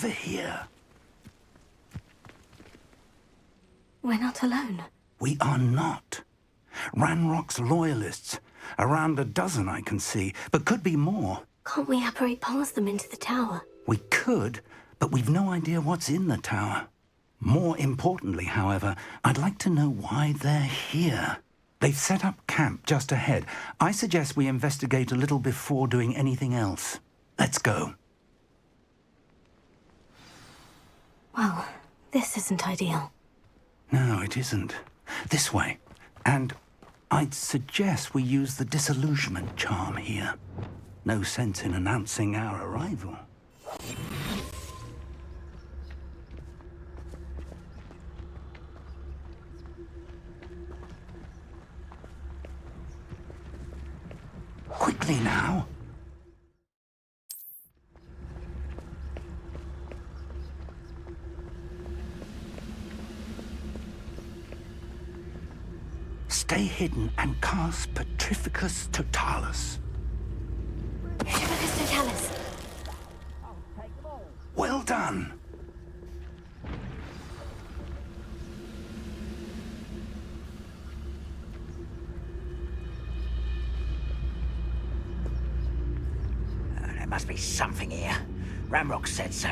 over here. We're not alone. We are not. Ranrock's loyalists. Around a dozen I can see, but could be more. Can't we apparate past them into the tower? We could, but we've no idea what's in the tower. More importantly, however, I'd like to know why they're here. They've set up camp just ahead. I suggest we investigate a little before doing anything else. Let's go. Well, this isn't ideal. No, it isn't. This way. And I'd suggest we use the disillusionment charm here. No sense in announcing our arrival. Quickly now. Stay hidden and cast Petrificus Totalis. Petrificus Totalis. Well done. There must be something here. Ranrock said so.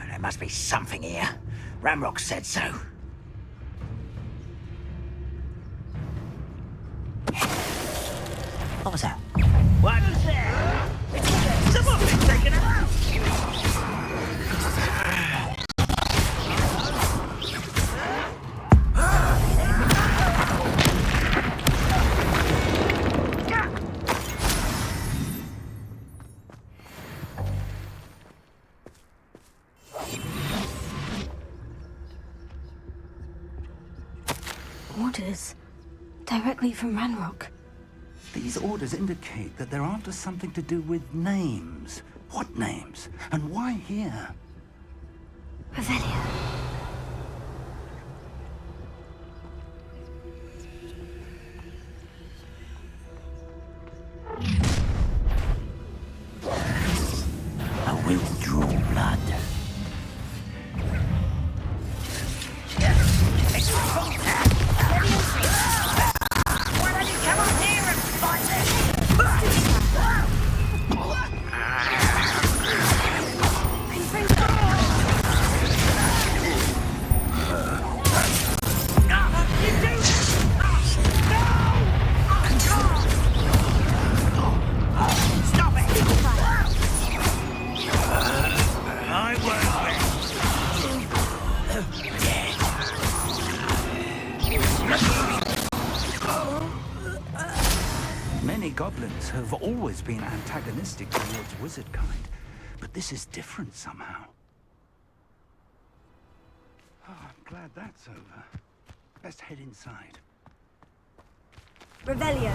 There must be something here. Ranrock said so. What was that? What was that? Someone's been taken out! Orders. Directly from Ranrock. These orders indicate that they're after something to do with names. What names? And why here? Revelio. I will draw blood. Why don't you come up here and fight Stop it! I Many goblins have always been antagonistic towards wizard kind, but this is different somehow. Oh, I'm glad that's over. Best head inside. Revelio.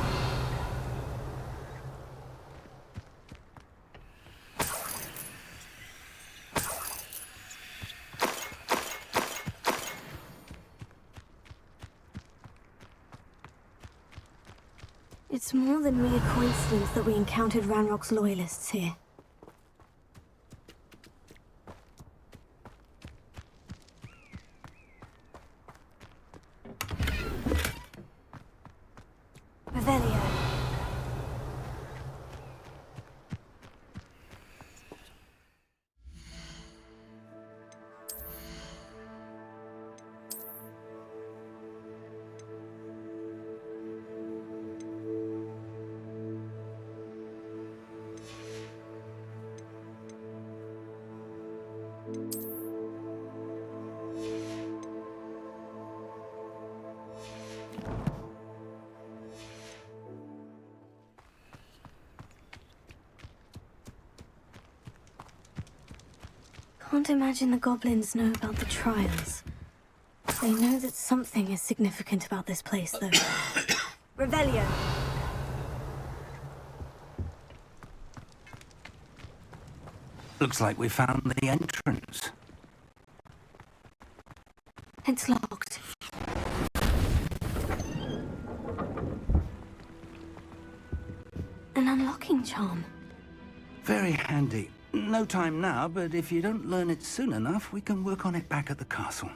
It's more than mere coincidence that we encountered Ranrock's loyalists here. Revelio. Can't imagine the goblins know about the trials. They know that something is significant about this place, though. Revelio. Looks like we found the entrance. It's locked. An unlocking charm. Very handy. No time now, but if you don't learn it soon enough, we can work on it back at the castle.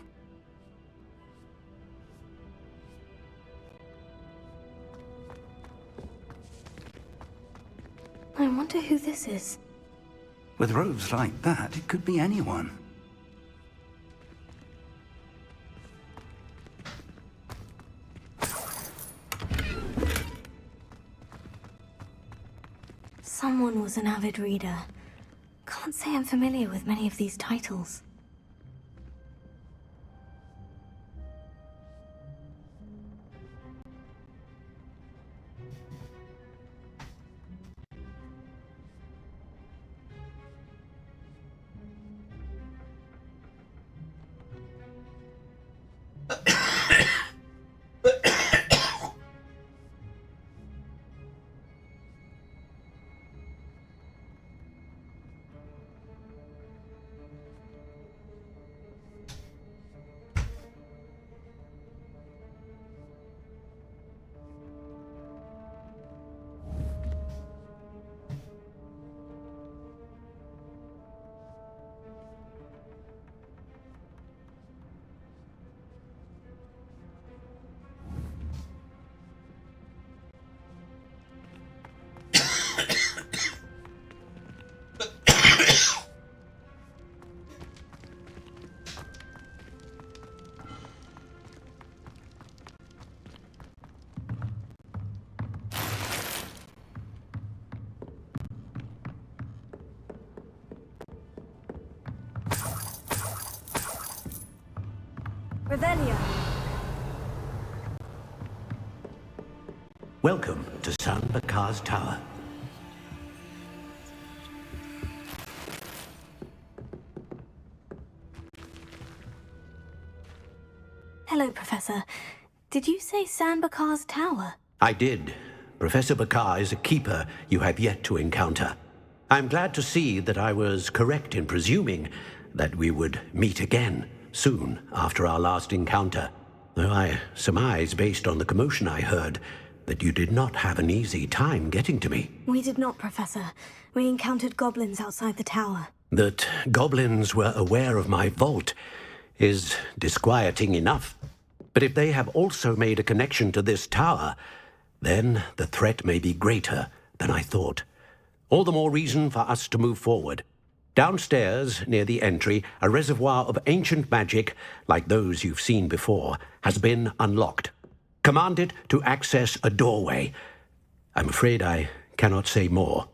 I wonder who this is. With robes like that, it could be anyone. Someone was an avid reader. Can't say I'm familiar with many of these titles. Revelio. Welcome to San Bakar's Tower. Hello, Professor. Did you say San Bakar's Tower? I did. Professor Bakar is a keeper you have yet to encounter. I'm glad to see that I was correct in presuming that we would meet again soon after our last encounter, though I surmise, based on the commotion I heard, that you did not have an easy time getting to me. We did not, Professor. We encountered goblins outside the tower. That goblins were aware of my vault is disquieting enough. But if they have also made a connection to this tower, then the threat may be greater than I thought. All the more reason for us to move forward. Downstairs, near the entry, a reservoir of ancient magic, like those you've seen before, has been unlocked. Command it to access a doorway. I'm afraid I cannot say more.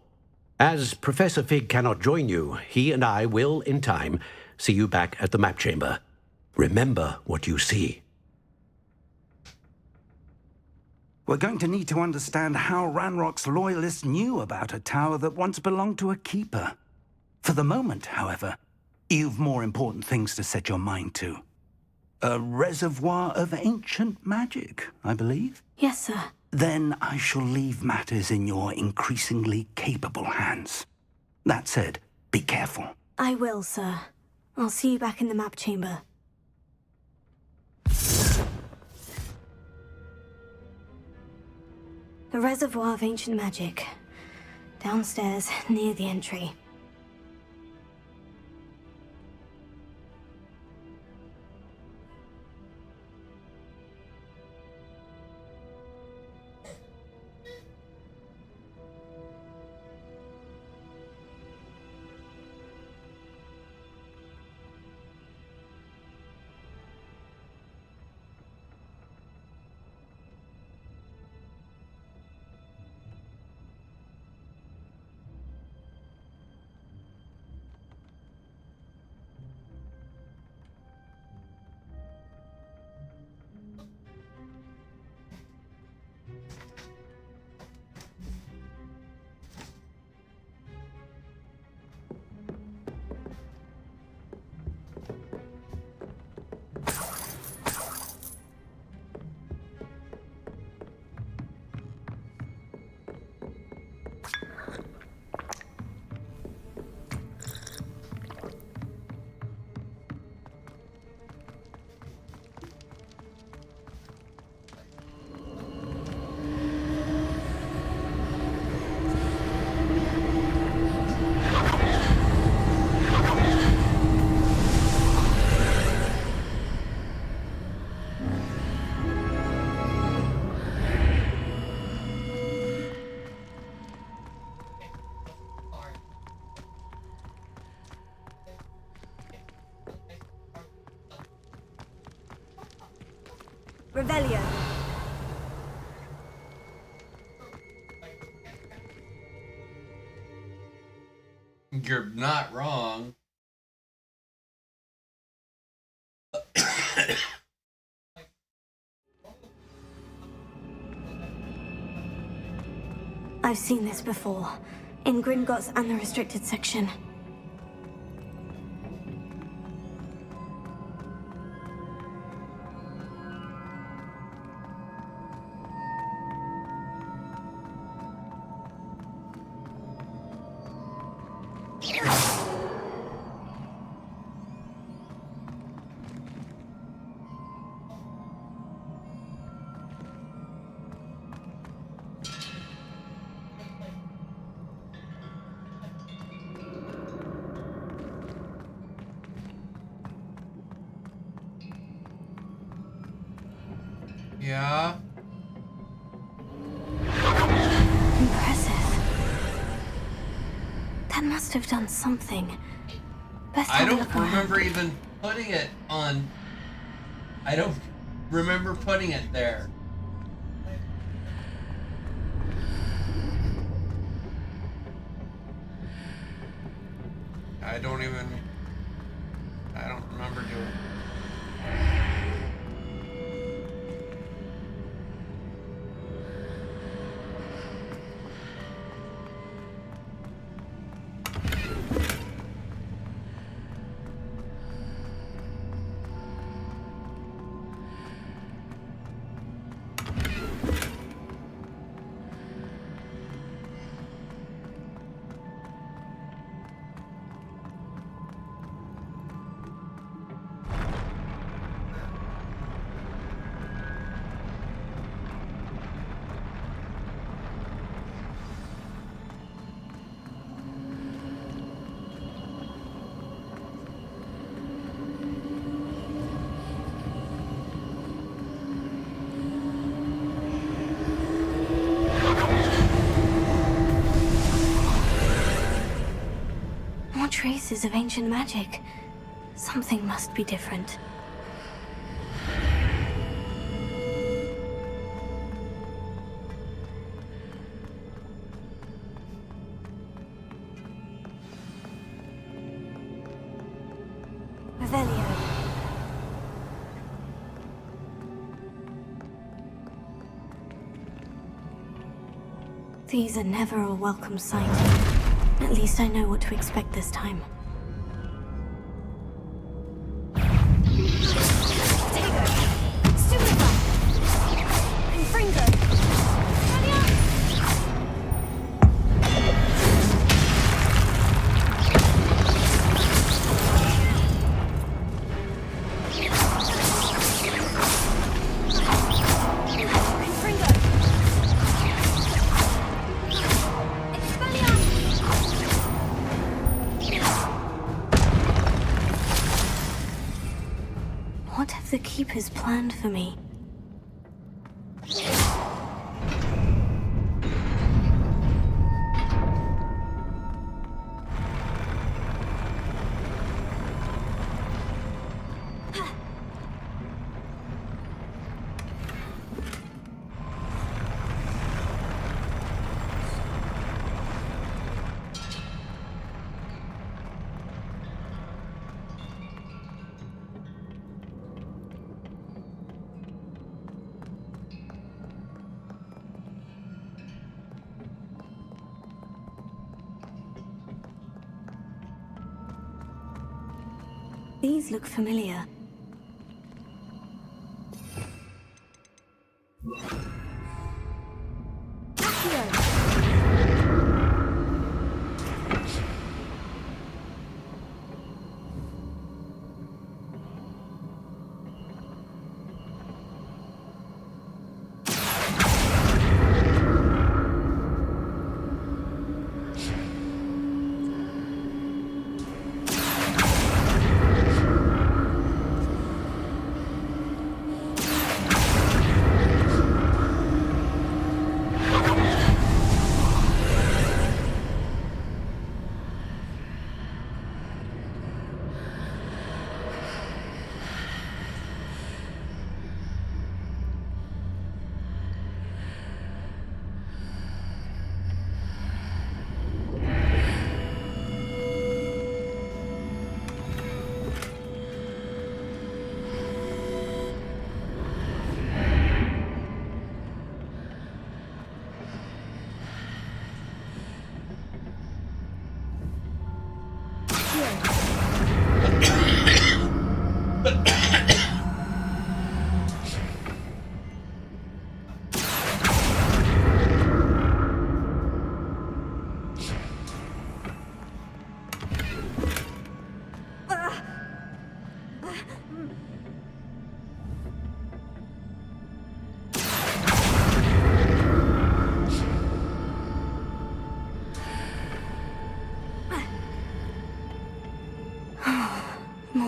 As Professor Fig cannot join you, he and I will, in time, see you back at the map chamber. Remember what you see. We're going to need to understand how Ranrock's loyalists knew about a tower that once belonged to a keeper. For the moment, however, you've more important things to set your mind to. A reservoir of ancient magic, I believe? Yes, sir. Then I shall leave matters in your increasingly capable hands. That said, be careful. I will, sir. I'll see you back in the map chamber. A reservoir of ancient magic. Downstairs, near the entry. Revelio. You're not wrong. I've seen this before, in Gringotts and the restricted section. Yeah. Impressive. That must have done something. Best I have a don't look around. remember even putting it on. I don't remember putting it there. I don't remember doing it. More traces of ancient magic. Something must be different. Revelio. These are never a welcome sight. At least I know what to expect this time. What have the Keepers planned for me? These look familiar.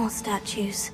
more statues.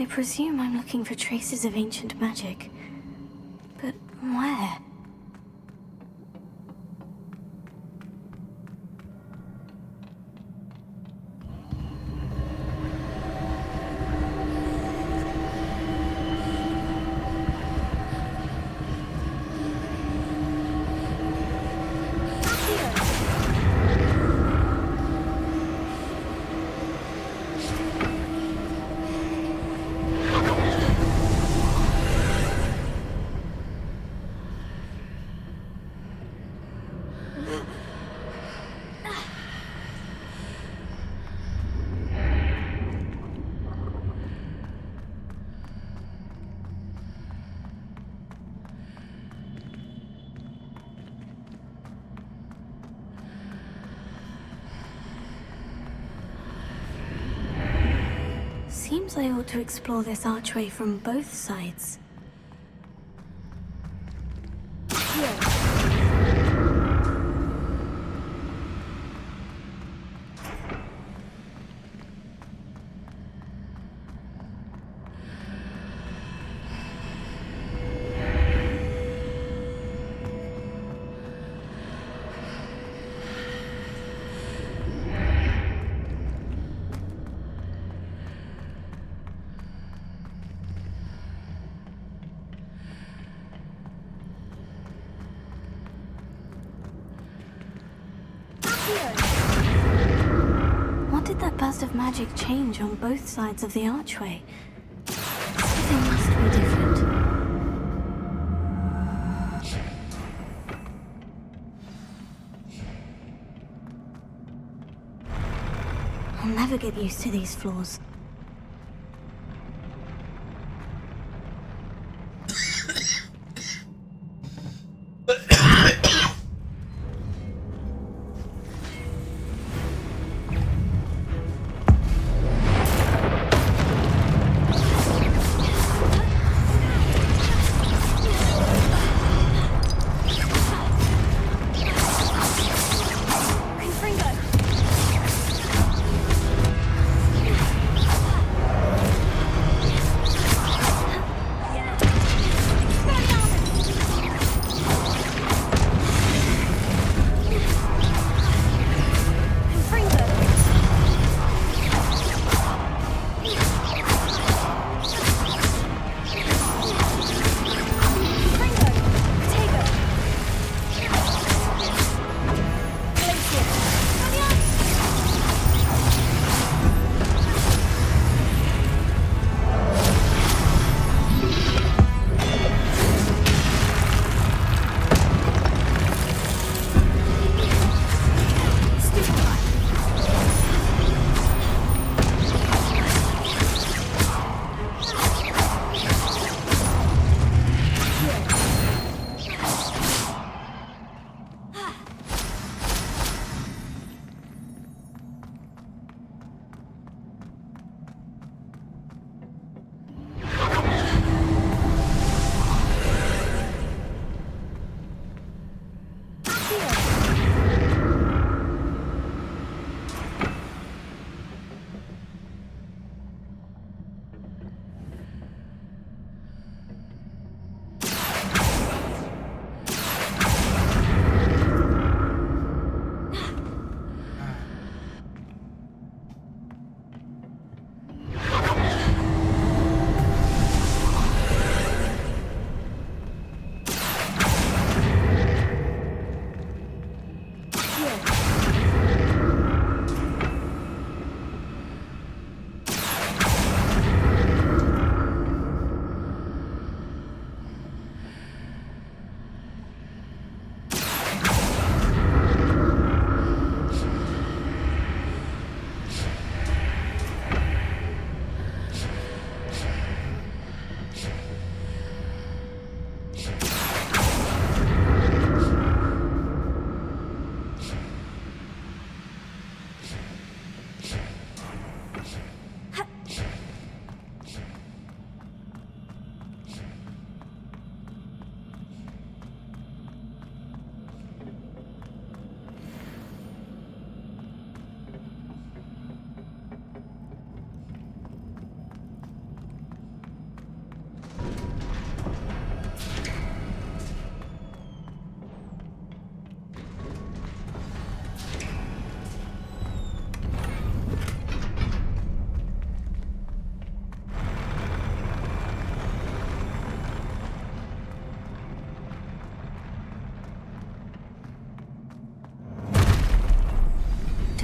I presume I'm looking for traces of ancient magic. But where? Seems I ought to explore this archway from both sides. What did that burst of magic change on both sides of the archway? Something must be different. I'll never get used to these floors.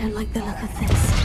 don't like the look of this.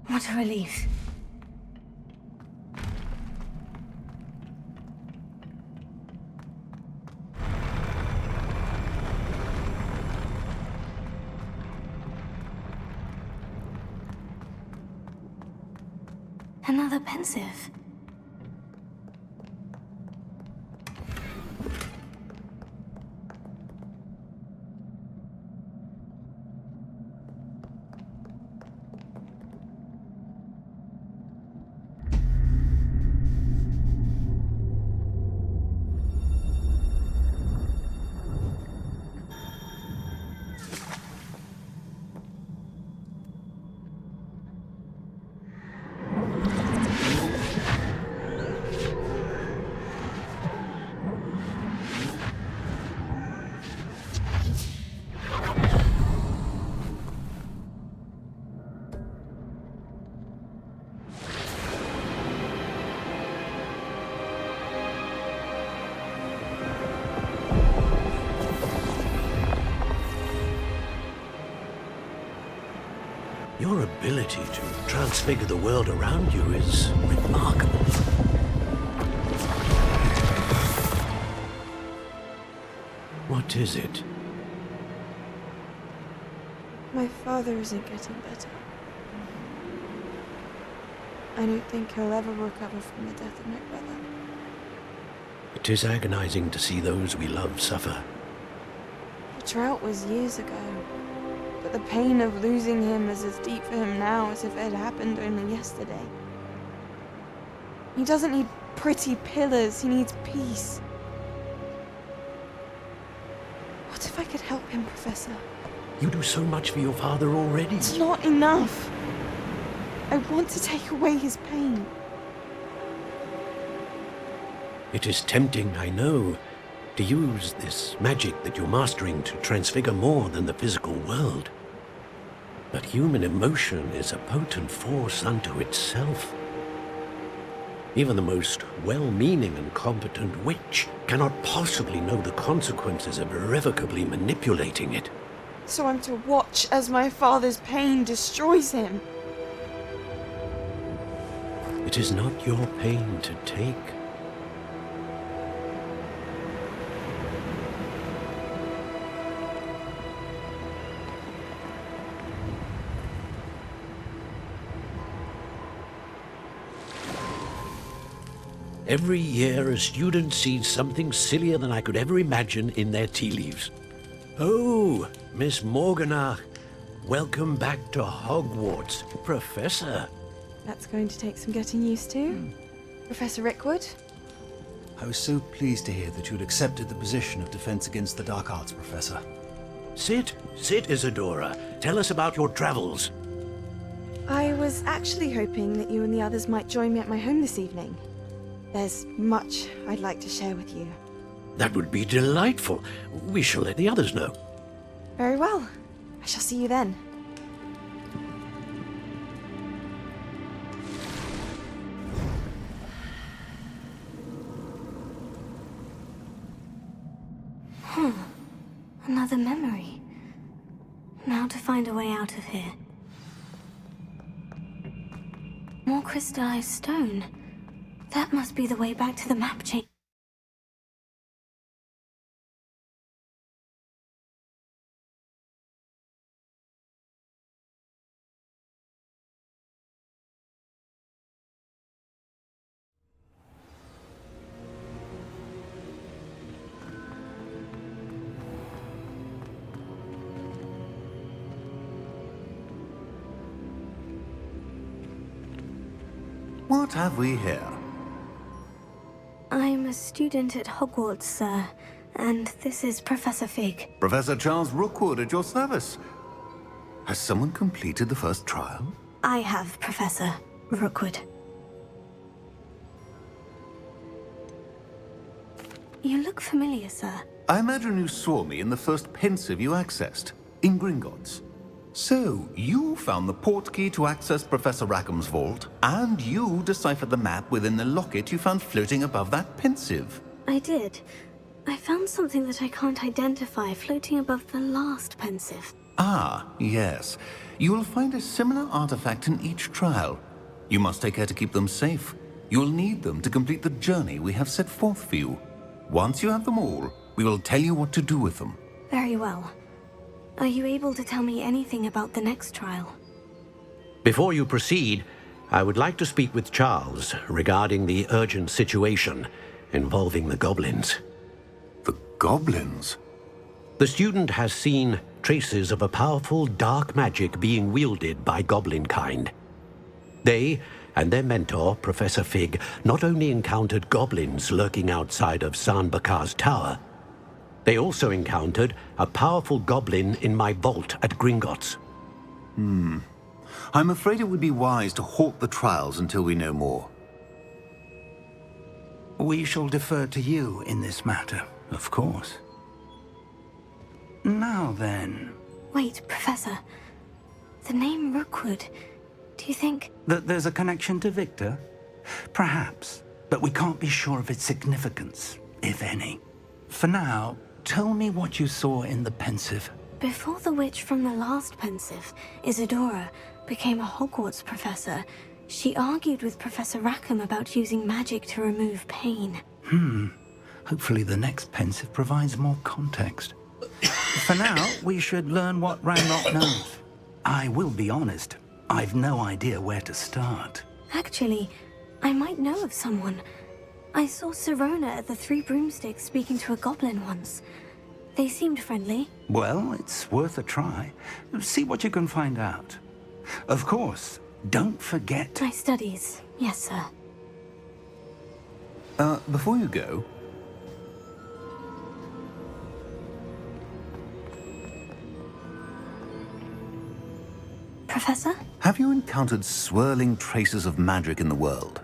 What a relief. Another pensive. Your ability to transfigure the world around you is remarkable. What is it? My father isn't getting better. I don't think he'll ever recover from the death of my brother. It is agonizing to see those we love suffer. The drought was years ago, but the pain of losing him is as deep for him now as if it had happened only yesterday. He doesn't need pretty pillars, he needs peace. What if I could help him, Professor? You do so much for your father already. It's not enough. I want to take away his pain. It is tempting, I know, to use this magic that you're mastering to transfigure more than the physical world. But human emotion is a potent force unto itself. Even the most well-meaning and competent witch cannot possibly know the consequences of irrevocably manipulating it. So I'm to watch as my father's pain destroys him. It is not your pain to take. Every year, a student sees something sillier than I could ever imagine in their tea leaves. Oh, Miss Morganach, welcome back to Hogwarts, Professor. That's going to take some getting used to. Professor Rickwood? I was so pleased to hear that you'd accepted the position of Defense Against the Dark Arts, Professor. Sit, Isadora. Tell us about your travels. I was actually hoping that you and the others might join me at my home this evening. There's much I'd like to share with you. That would be delightful. We shall let the others know. Very well. I shall see you then. Another memory. Now to find a way out of here. More crystallized stone. That must be the way back to the map chain. What have we here? I'm a student at Hogwarts, sir, and this is Professor Fig. Professor Charles Rookwood at your service. Has someone completed the first trial? I have, Professor Rookwood. You look familiar, sir. I imagine you saw me in the first pensive you accessed, in Gringotts. So, you found the portkey to access Professor Rackham's vault, and you deciphered the map within the locket you found floating above that pensive. I did. I found something that I can't identify floating above the last pensive. Ah, yes. You will find a similar artifact in each trial. You must take care to keep them safe. You'll need them to complete the journey we have set forth for you. Once you have them all, we will tell you what to do with them. Very well. Are you able to tell me anything about the next trial? Before you proceed, I would like to speak with Charles regarding the urgent situation involving the goblins. The goblins? The student has seen traces of a powerful dark magic being wielded by goblin kind. They and their mentor, Professor Fig, not only encountered goblins lurking outside of San Bakar's tower, they also encountered a powerful goblin in my vault at Gringotts. I'm afraid it would be wise to halt the trials until we know more. We shall defer to you in this matter, of course. Now then, Wait, Professor. The name Rookwood. Do you think... that there's a connection to Victor? Perhaps, but we can't be sure of its significance, if any. For now, tell me what you saw in the pensive. Before the witch from the last pensive, Isadora, became a Hogwarts professor, she argued with Professor Rackham about using magic to remove pain. Hopefully the next pensive provides more context. For now, we should learn what Ranrock knows. I will be honest, I've no idea where to start. Actually, I might know of someone. I saw Sirona at the Three Broomsticks speaking to a goblin once. They seemed friendly. Well, it's worth a try. See what you can find out. Of course, don't forget... My studies, yes, sir. Before you go, Professor? have you encountered swirling traces of magic in the world?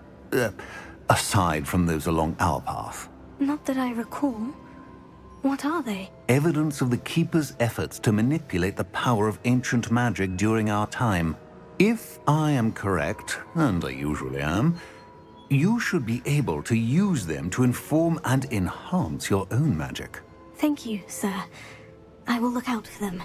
Aside from those along our path. Not that I recall. What are they? Evidence of the Keeper's efforts to manipulate the power of ancient magic during our time. If I am correct, and I usually am, you should be able to use them to inform and enhance your own magic. Thank you, sir. I will look out for them.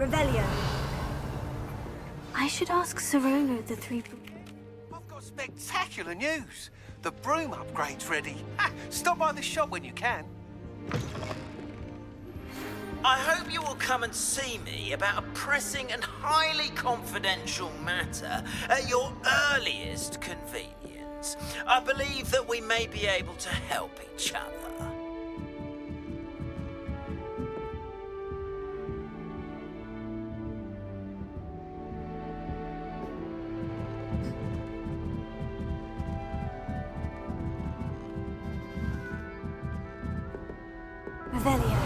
Revelio. I should ask Serona the three... I've got spectacular news. The broom upgrade's ready. Ha! Stop by the shop when you can. I hope you will come and see me about a pressing and highly confidential matter at your earliest convenience. I believe that we may be able to help each other. Revelio.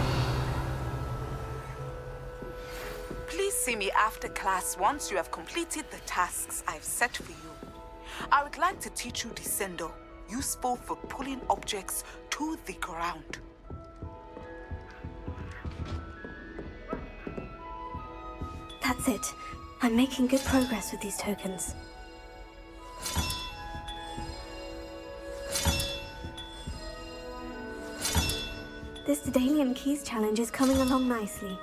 Please see me after class once you have completed the tasks I've set for you. I would like to teach you Descendo, useful for pulling objects to the ground. That's it. I'm making good progress with these tokens. This Daedalian Keys challenge is coming along nicely.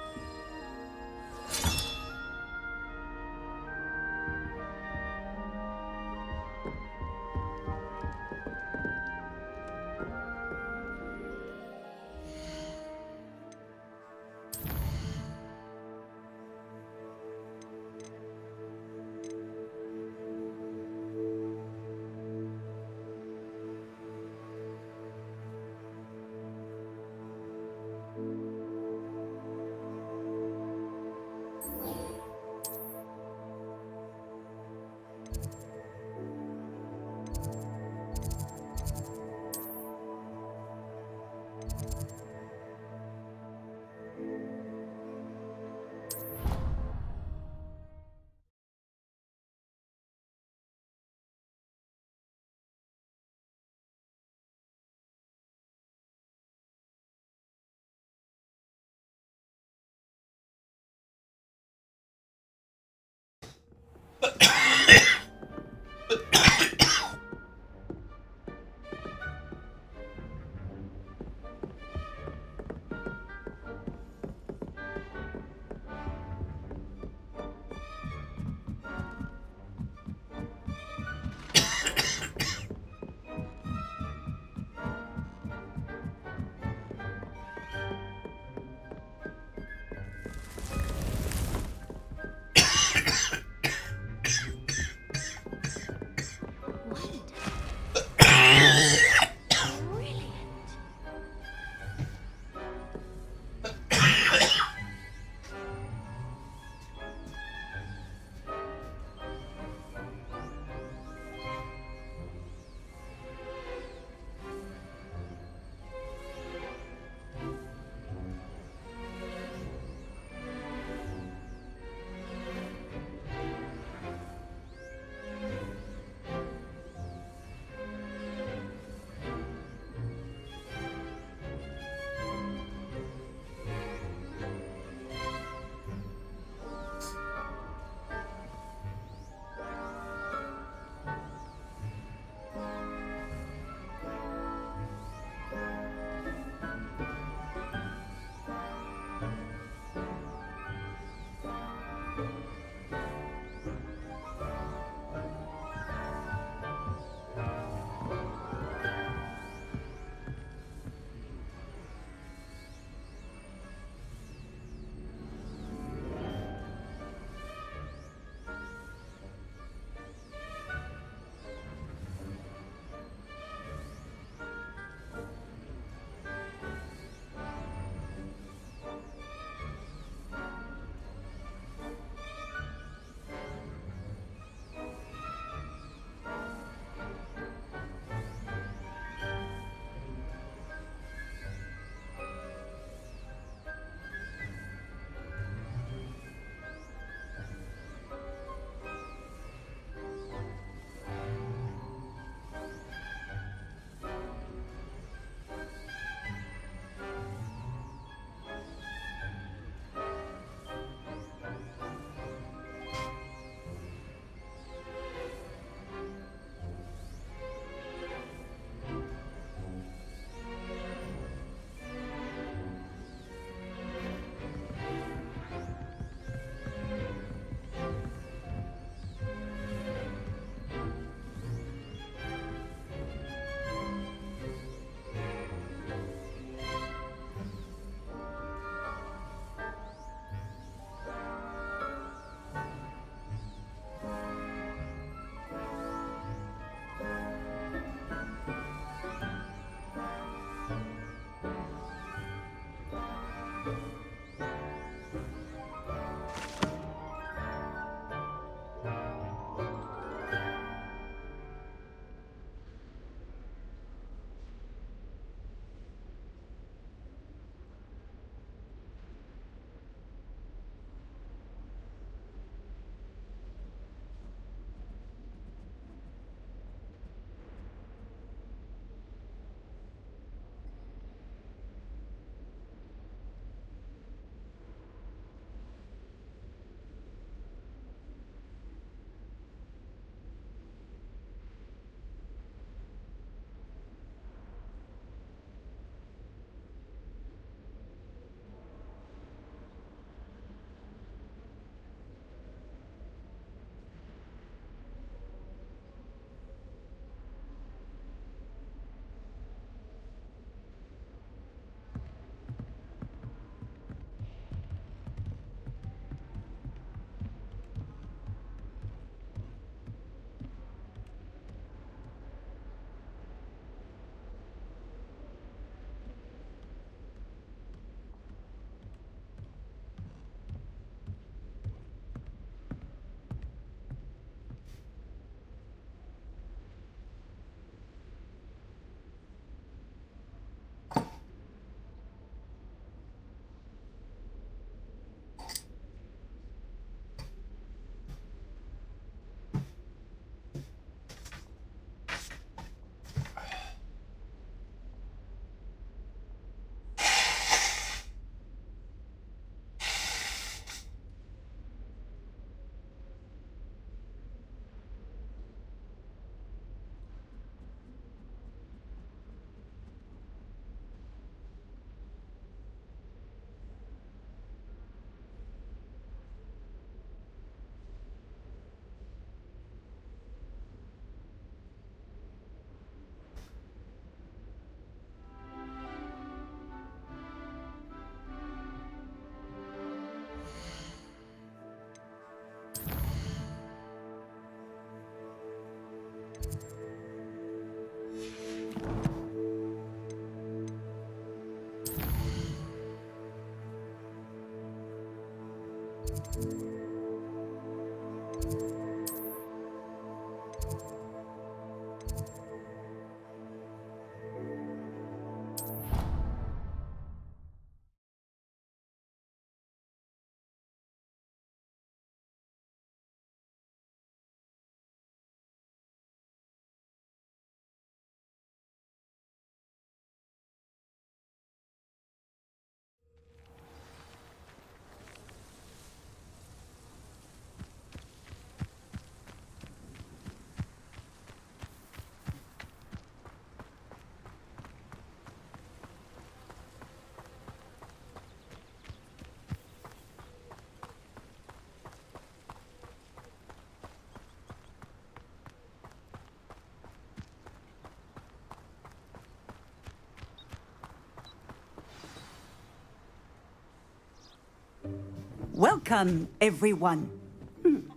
Welcome, everyone.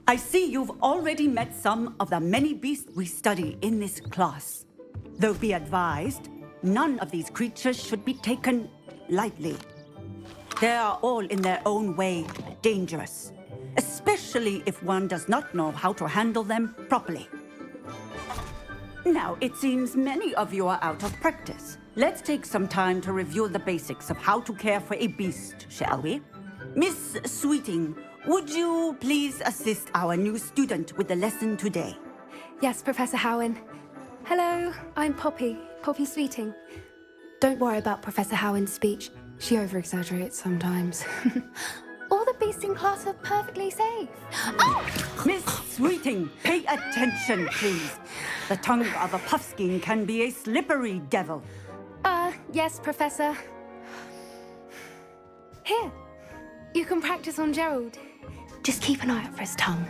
I see you've already met some of the many beasts we study in this class. Though be advised, none of these creatures should be taken lightly. They are all in their own way dangerous, especially if one does not know how to handle them properly. Now, it seems many of you are out of practice. Let's take some time to review the basics of how to care for a beast, shall we? Miss Sweeting, would you please assist our new student with the lesson today? Yes, Professor Howen. Hello, I'm Poppy Sweeting. Don't worry about Professor Howen's speech. She over-exaggerates sometimes. All the beasts in class are perfectly safe. Oh! Miss Sweeting, pay attention, please. The tongue of a puffskein can be a slippery devil. Yes, Professor. Here, you can practice on Gerald. Just keep an eye out for his tongue.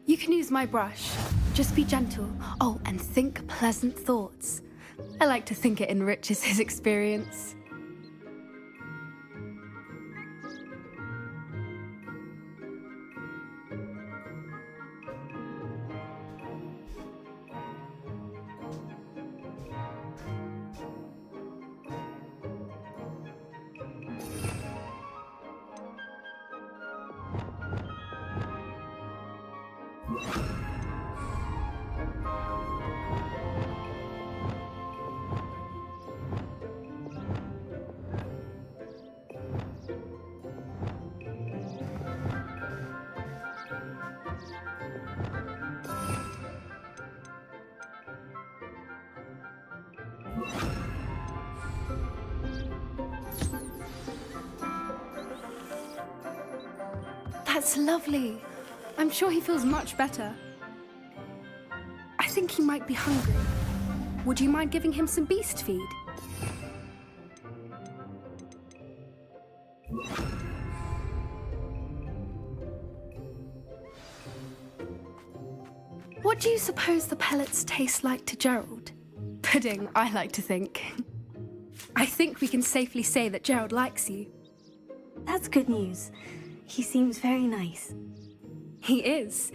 You can use my brush. Just be gentle. Oh, and think pleasant thoughts. I like to think it enriches his experience. That's lovely. I'm sure he feels much better. I think he might be hungry. Would you mind giving him some beast feed? What do you suppose the pellets taste like to Gerald? Pudding, I like to think. I think we can safely say that Gerald likes you. That's good news. He seems very nice. He is.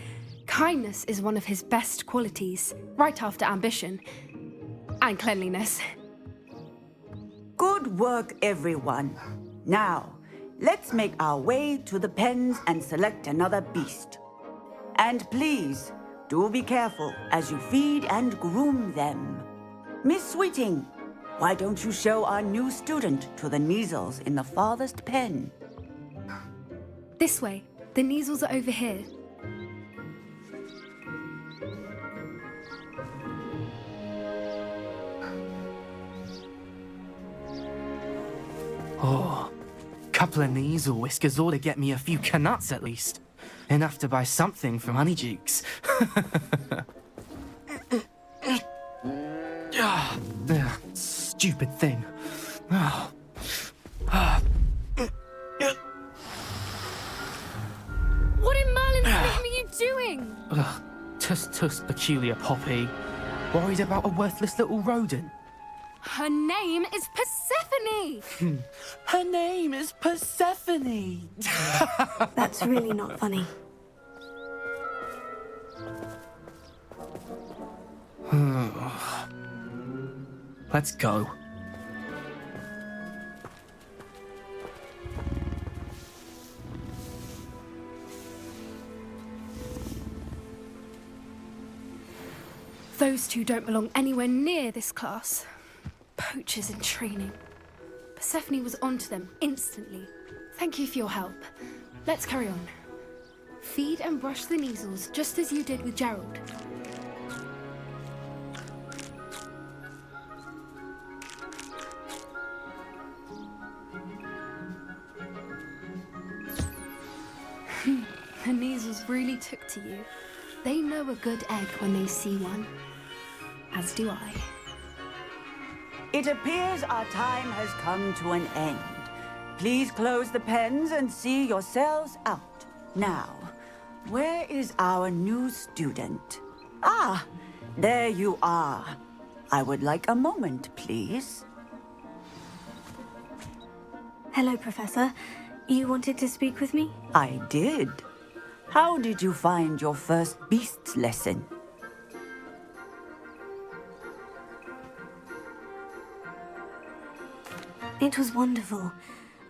Kindness is one of his best qualities, right after ambition. And cleanliness. Good work, everyone. Now, let's make our way to the pens and select another beast. And please, do be careful as you feed and groom them. Miss Sweeting, why don't you show our new student to the Neasels in the farthest pen? This way. The Neasels are over here. Oh, couple of Neasel whiskers ought to get me a few canuts at least. Enough to buy something from Honeydukes. Stupid thing. What in Merlin's name are you doing? Tuss, peculiar Poppy. Worried about a worthless little rodent? Her name is Persephone! Her name is Persephone! That's really not funny. Let's go. Those two don't belong anywhere near this class. Poachers in training. Persephone was onto them instantly. Thank you for your help. Let's carry on. Feed and brush the Neasels just as you did with Gerald. The Neasels really took to you. They know a good egg when they see one. As do I. It appears our time has come to an end. Please close the pens and see yourselves out. Now, where is our new student? Ah, there you are. I would like a moment, please. Hello, Professor. You wanted to speak with me? I did. How did you find your first beasts lesson? It was wonderful.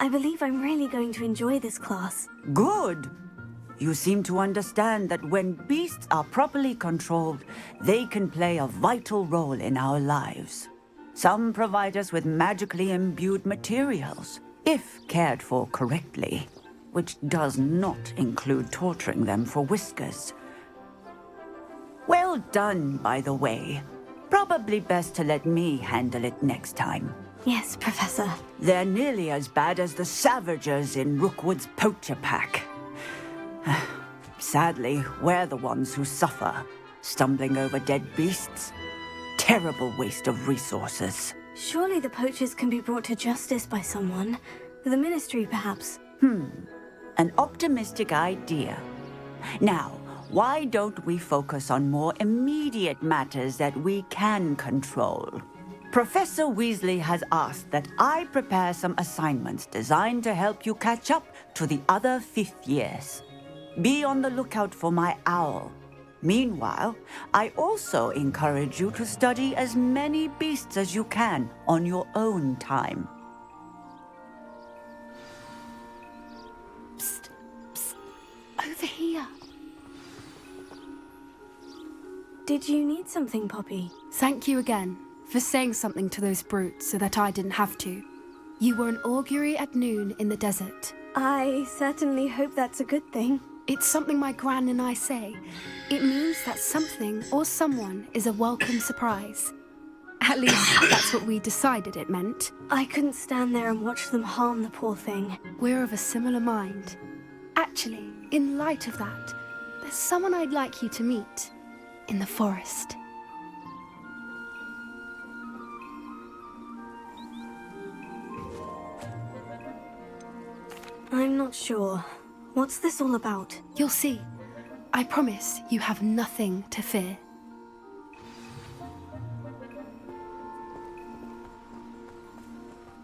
I believe I'm really going to enjoy this class. Good. You seem to understand that when beasts are properly controlled, they can play a vital role in our lives. Some provide us with magically imbued materials, if cared for correctly, which does not include torturing them for whiskers. Well done, by the way. Probably best to let me handle it next time. Yes, Professor. They're nearly as bad as the Savagers in Rookwood's poacher pack. Sadly, we're the ones who suffer, stumbling over dead beasts. Terrible waste of resources. Surely the poachers can be brought to justice by someone. The Ministry, perhaps. An optimistic idea. Now, why don't we focus on more immediate matters that we can control? Professor Weasley has asked that I prepare some assignments designed to help you catch up to the other fifth years. Be on the lookout for my owl. Meanwhile, I also encourage you to study as many beasts as you can on your own time. Psst, psst. Over here. Did you need something, Poppy? Thank you again for saying something to those brutes so that I didn't have to. You were an augury at noon in the desert. I certainly hope that's a good thing. It's something my gran and I say. It means that something or someone is a welcome surprise. At least, that's what we decided it meant. I couldn't stand there and watch them harm the poor thing. We're of a similar mind. Actually, in light of that, there's someone I'd like you to meet in the forest. I'm not sure. What's this all about? You'll see. I promise you have nothing to fear.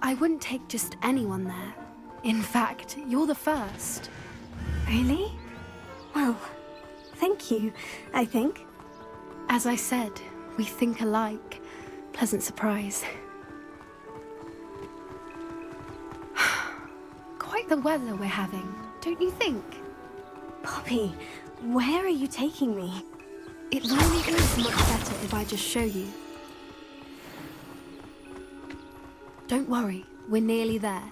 I wouldn't take just anyone there. In fact, you're the first. Really? Well, thank you, I think. As I said, we think alike. Pleasant surprise. Quite the weather we're having, don't you think? Poppy, where are you taking me? It really is much better if I just show you. Don't worry, we're nearly there.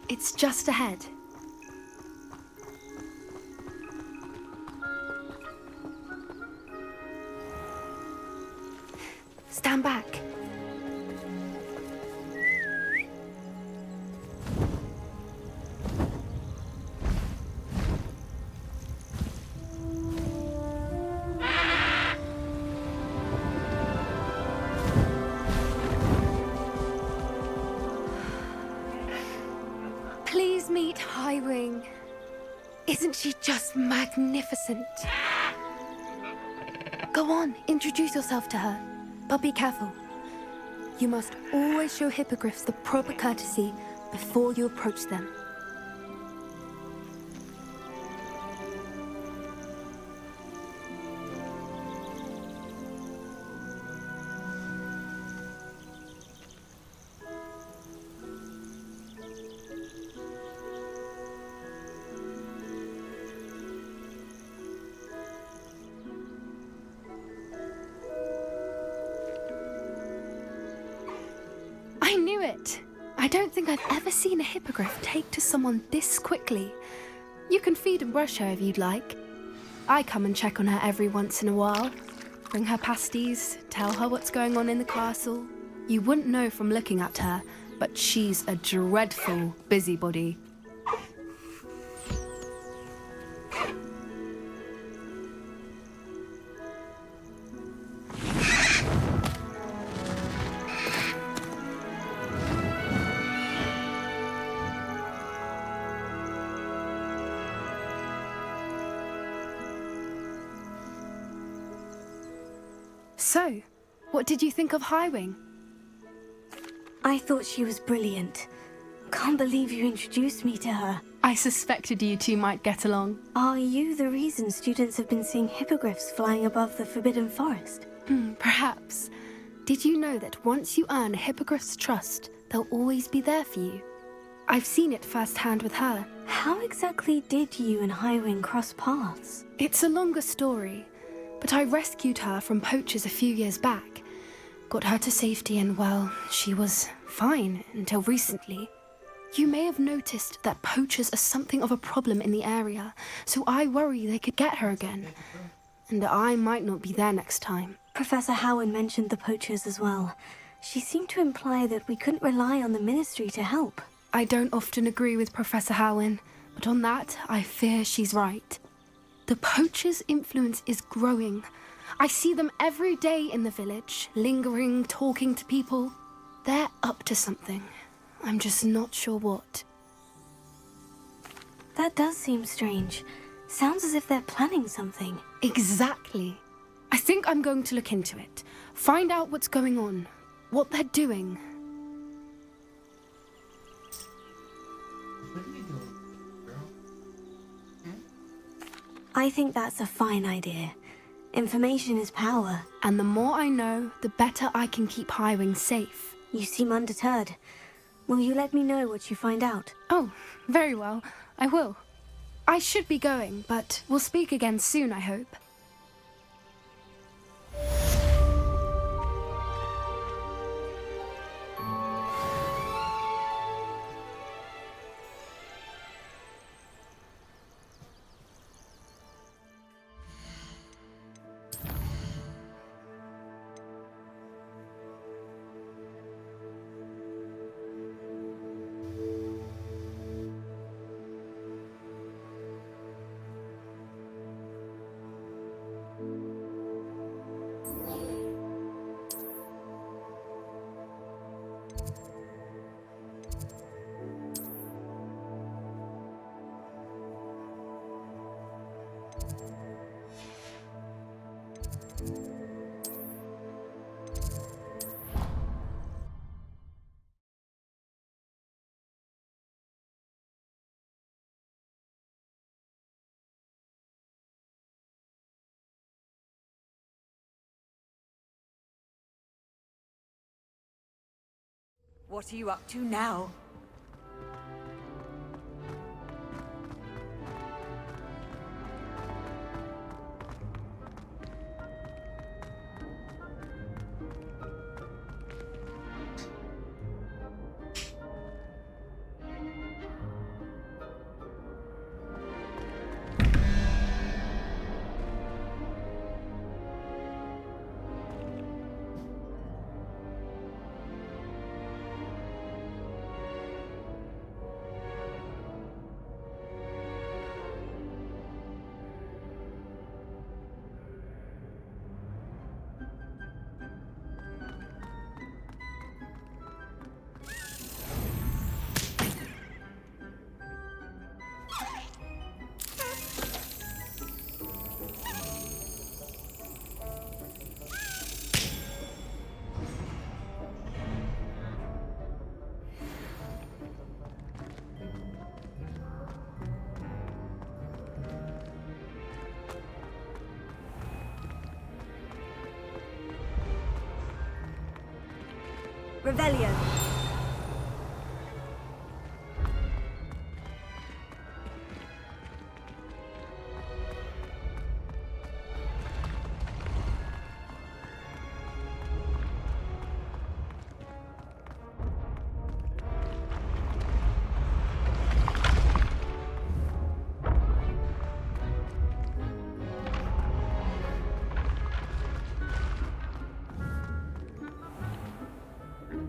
It's just ahead. Stand back. Please meet Highwing. Isn't she just magnificent? Go on, introduce yourself to her. But be careful. You must always show hippogriffs the proper courtesy before you approach them. I knew it! I don't think I've ever seen a hippogriff take to someone this quickly. You can feed and brush her if you'd like. I come and check on her every once in a while. Bring her pasties, tell her what's going on in the castle. You wouldn't know from looking at her, but she's a dreadful busybody. So, what did you think of Highwing? I thought she was brilliant. can't believe you introduced me to her. I suspected you two might get along. Are you the reason students have been seeing hippogriffs flying above the Forbidden Forest? Perhaps. Did you know that once you earn a hippogriff's trust, they'll always be there for you? I've seen it firsthand with her. How exactly did you and Highwing cross paths? It's a longer story, but I rescued her from poachers a few years back. Got her to safety and, well, she was fine until recently. You may have noticed that poachers are something of a problem in the area, so I worry they could get her again. And I might not be there next time. Professor Howin mentioned the poachers as well. She seemed to imply that we couldn't rely on the Ministry to help. I don't often agree with Professor Howin, but on that, I fear she's right. The poachers' influence is growing. I see them every day in the village, lingering, talking to people. They're up to something. I'm just not sure what. That does seem strange. Sounds as if they're planning something. Exactly. I think I'm going to look into it. Find out what's going on. What they're doing. What are you doing, girl? I think that's a fine idea. Information is power. And the more I know, the better I can keep Highwing safe. You seem undeterred. Will you let me know what you find out? Oh, very well. I will. I should be going, but we'll speak again soon, I hope. What are you up to now? Revelio.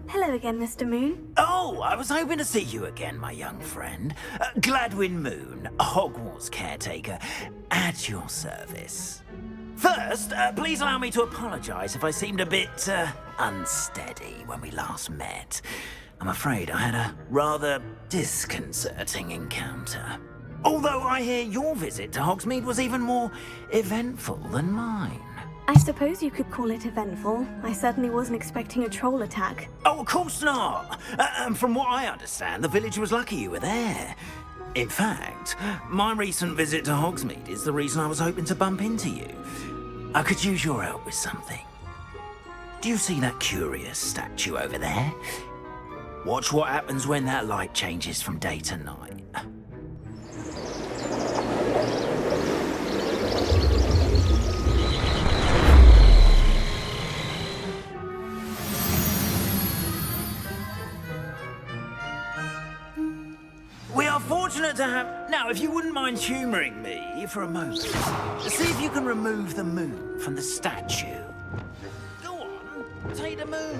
Hello again, Mr. Moon. Oh, I was hoping to see you again, my young friend. Gladwin Moon, Hogwarts caretaker, at your service. First, please allow me to apologize if I seemed a bit unsteady when we last met. I'm afraid I had a rather disconcerting encounter. Although I hear your visit to Hogsmeade was even more eventful than mine. I suppose you could call it eventful. I certainly wasn't expecting a troll attack. Oh, of course not. And from what I understand, the village was lucky you were there. In fact, my recent visit to Hogsmeade is the reason I was hoping to bump into you. I could use your help with something. Do you see that curious statue over there? Watch what happens when that light changes from day to night. We are fortunate to have... Now, if you wouldn't mind humouring me for a moment, see if you can remove the moon from the statue. Go on, take the moon.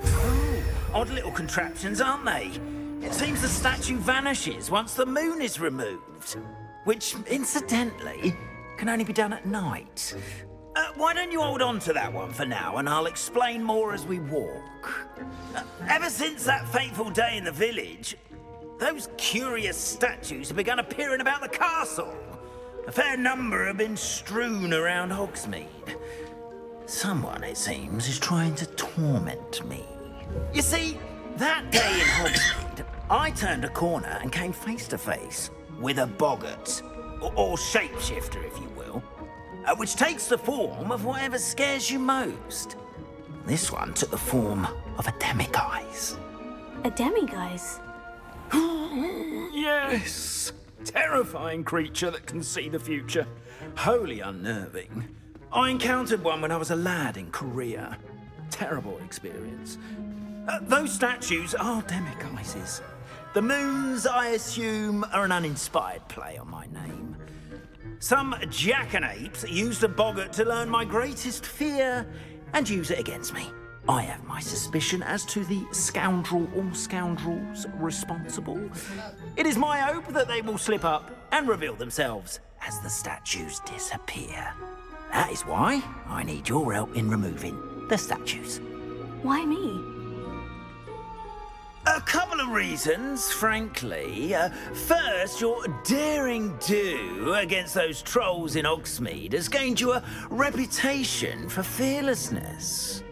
Ooh, odd little contraptions, aren't they? It seems the statue vanishes once the moon is removed, which, incidentally, can only be done at night. Why don't you hold on to that one for now, and I'll explain more as we walk. Ever since that fateful day in the village, those curious statues have begun appearing about the castle. A fair number have been strewn around Hogsmeade. Someone, it seems, is trying to torment me. You see, that day in Hogsmeade, I turned a corner and came face to face with a boggart, or shapeshifter, if you will. Which takes the form of whatever scares you most. This one took the form of a demiguise. A demiguise? Yes! Terrifying creature that can see the future. Wholly unnerving. I encountered one when I was a lad in Korea. Terrible experience. Those statues are demiguises. The moons, I assume, are an uninspired play on my name. Some jackanapes used a boggart to learn my greatest fear and use it against me. I have my suspicion as to the scoundrel or scoundrels responsible. It is my hope that they will slip up and reveal themselves as the statues disappear. That is why I need your help in removing the statues. Why me? A couple of reasons, frankly. First, your daring do against those trolls in Hogsmeade has gained you a reputation for fearlessness.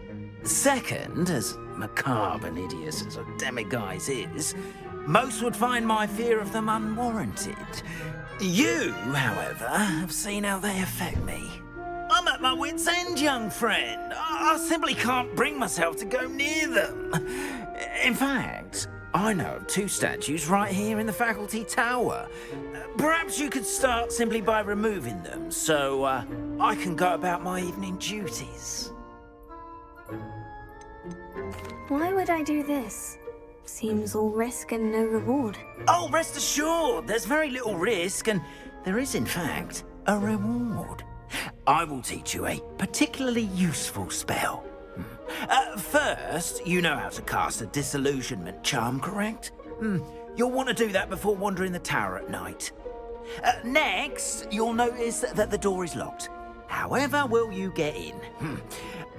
Second, as macabre and hideous as a demiguise is, most would find my fear of them unwarranted. You, however, have seen how they affect me. I'm at my wit's end, young friend. I simply can't bring myself to go near them. In fact, I know of two statues right here in the faculty tower. Perhaps you could start simply by removing them, so I can go about my evening duties. Why would I do this? Seems all risk and no reward. Oh, rest assured, there's very little risk, and there is, in fact, a reward. I will teach you a particularly useful spell. First, you know how to cast a disillusionment charm, correct? You'll want to do that before wandering the tower at night. Next, you'll notice that the door is locked. However will you get in?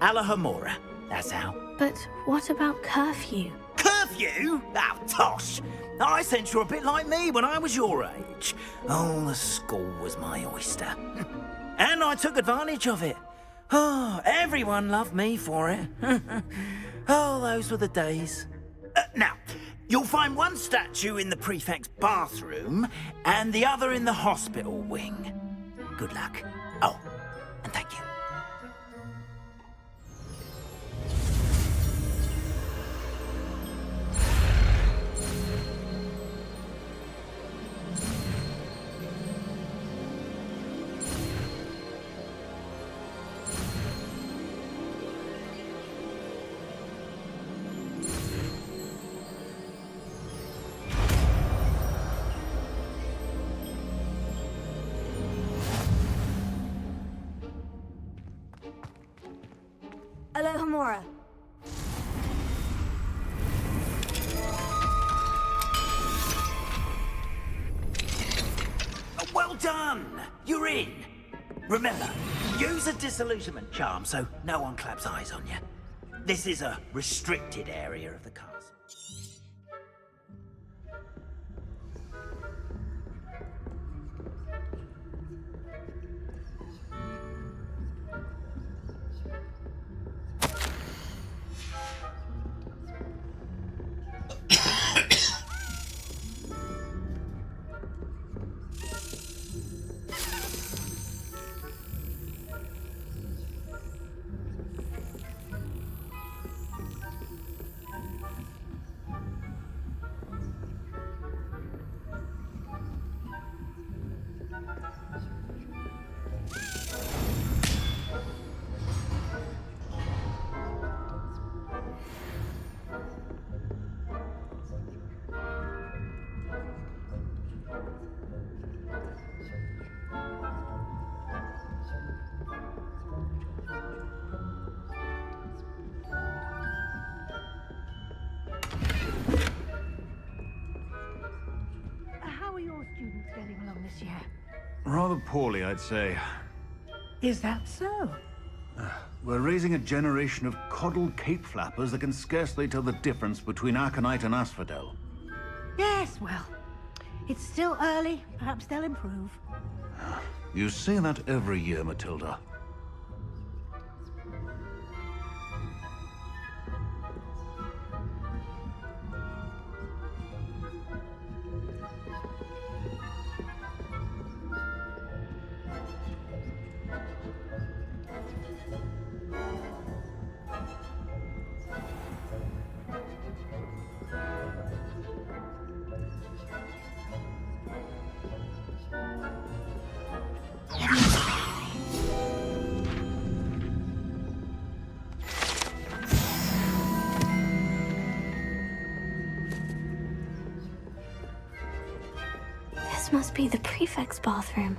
Alahomora, that's how. But what about curfew? Curfew? Oh, tosh! I sense you're a bit like me when I was your age. Oh, the school was my oyster. And I took advantage of it. Oh, everyone loved me for it. Oh, those were the days. Now, you'll find one statue in the prefect's bathroom and the other in the hospital wing. Good luck. Oh, and thank you. Alohomora. Well done! You're in. Remember, use a disillusionment charm so no one claps eyes on you. This is a restricted area of the castle. Rather poorly, I'd say. Is that so? We're raising a generation of coddled cape flappers that can scarcely tell the difference between aconite and asphodel. Yes, well, it's still early. Perhaps they'll improve. You say that every year, Matilda. This must be the prefect's bathroom.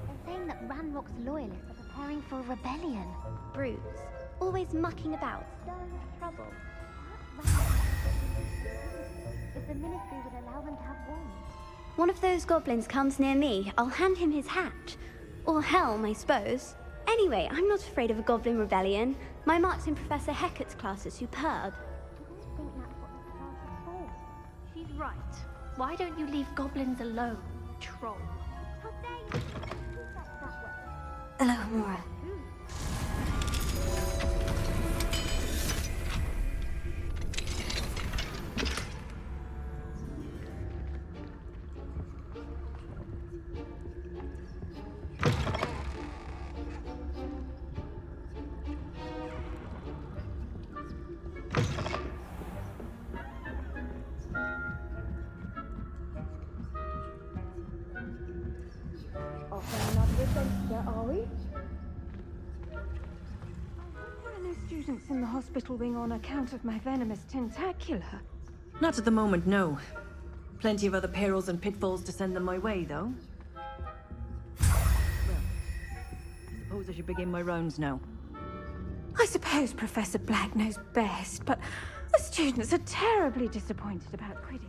They're saying that Ranrock's loyalists are preparing for a rebellion. Brutes, always mucking about, stirring trouble. If the ministry would allow them to have wands. One of those goblins comes near me, I'll hand him his hat. Or helm, I suppose. Anyway, I'm not afraid of a goblin rebellion. My marks in Professor Hecat's class are superb. I don't think that's what this class is for. She's right. Why don't you leave goblins alone, troll? How dare you? Hello, Mora. Are we? Why are no students in the hospital wing on account of my venomous tentacula? Not at the moment, no. Plenty of other perils and pitfalls to send them my way, though. Well, I suppose I should begin my rounds now. I suppose Professor Black knows best, but the students are terribly disappointed about Quidditch.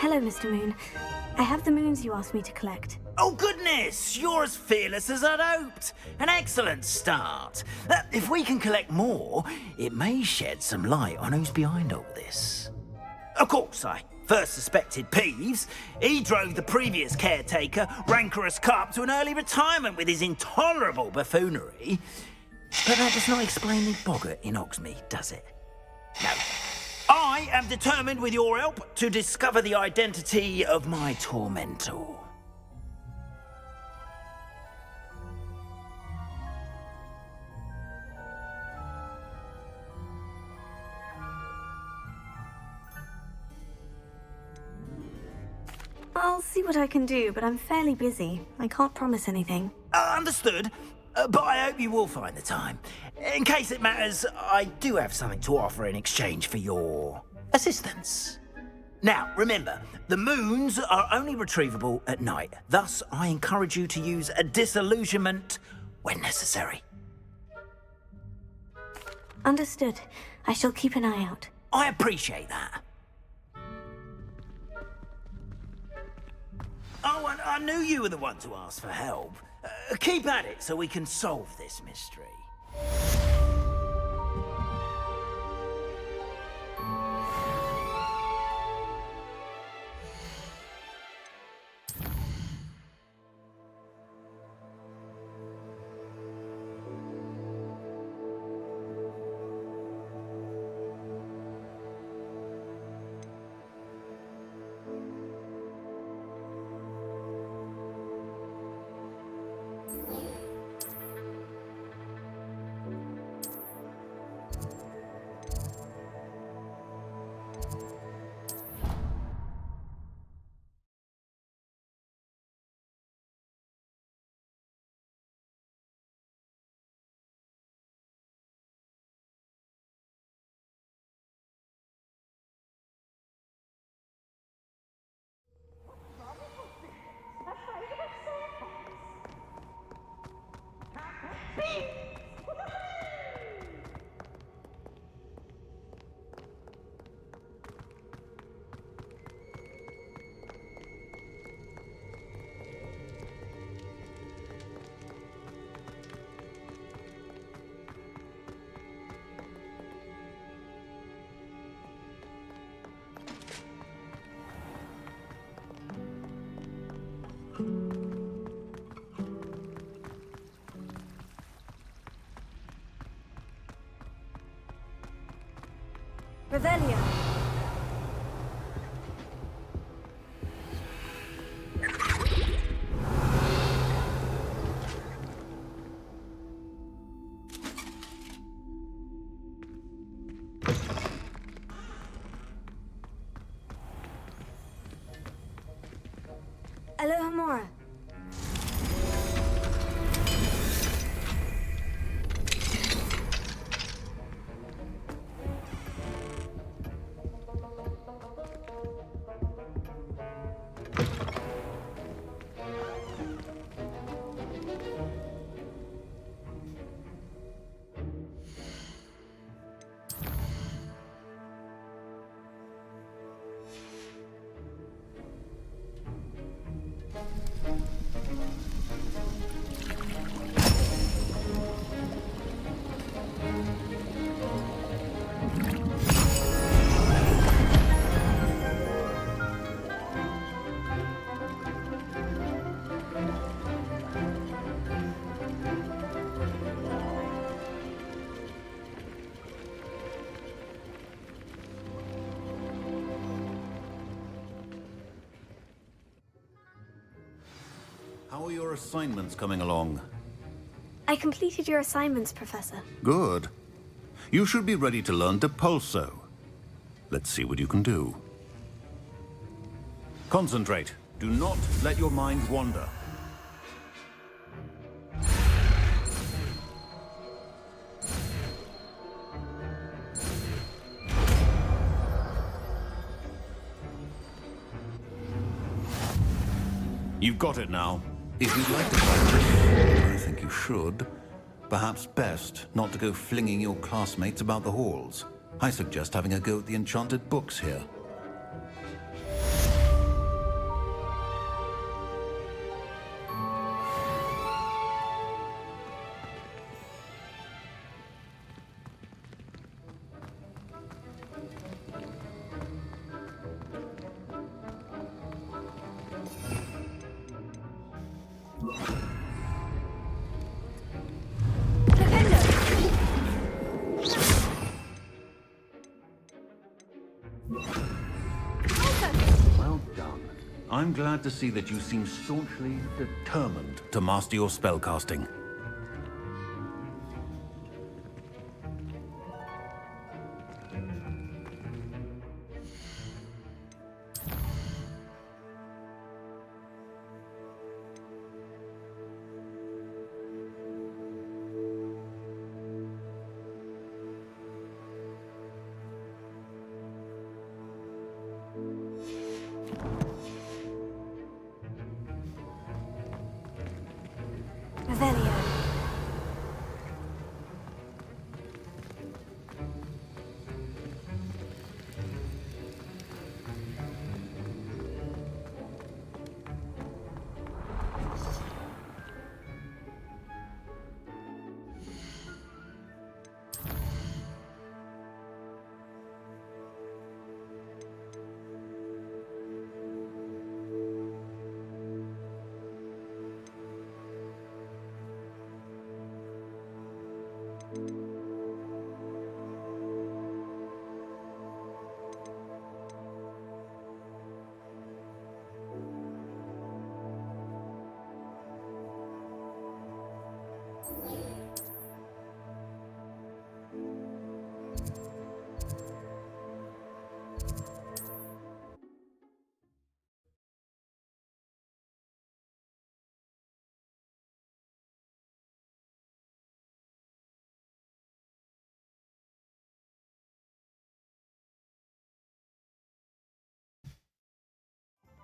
Hello, Mr. Moon. I have the moons you asked me to collect. Oh, goodness! You're as fearless as I'd hoped. An excellent start. If we can collect more, it may shed some light on who's behind all this. Of course, I first suspected Peeves. He drove the previous caretaker, Rancorous Carp, to an early retirement with his intolerable buffoonery. But that does not explain the boggart in Hogsmeade, does it? No. I am determined, with your help, to discover the identity of my tormentor. I'll see what I can do, but I'm fairly busy. I can't promise anything. Understood. But I hope you will find the time. In case it matters, I do have something to offer in exchange for your assistance. Now, remember, the moons are only retrievable at night. Thus, I encourage you to use a disillusionment when necessary. Understood. I shall keep an eye out. I appreciate that. Oh, and I knew you were the one to ask for help. Keep at it so we can solve this mystery. Revelio. Alohomora. How are your assignments coming along? I completed your assignments, Professor. Good. You should be ready to learn Depulso. Let's see what you can do. Concentrate. Do not let your mind wander. You've got it now. If you'd like to practice, I think you should. Perhaps best not to go flinging your classmates about the halls. I suggest having a go at the enchanted books here. I'm glad to see that you seem staunchly determined to master your spellcasting. Revelio.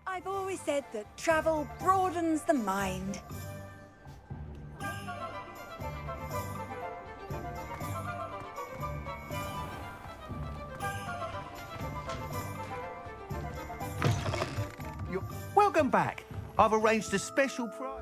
I've always said that travel broadens the mind. Welcome back. I've arranged a special prize.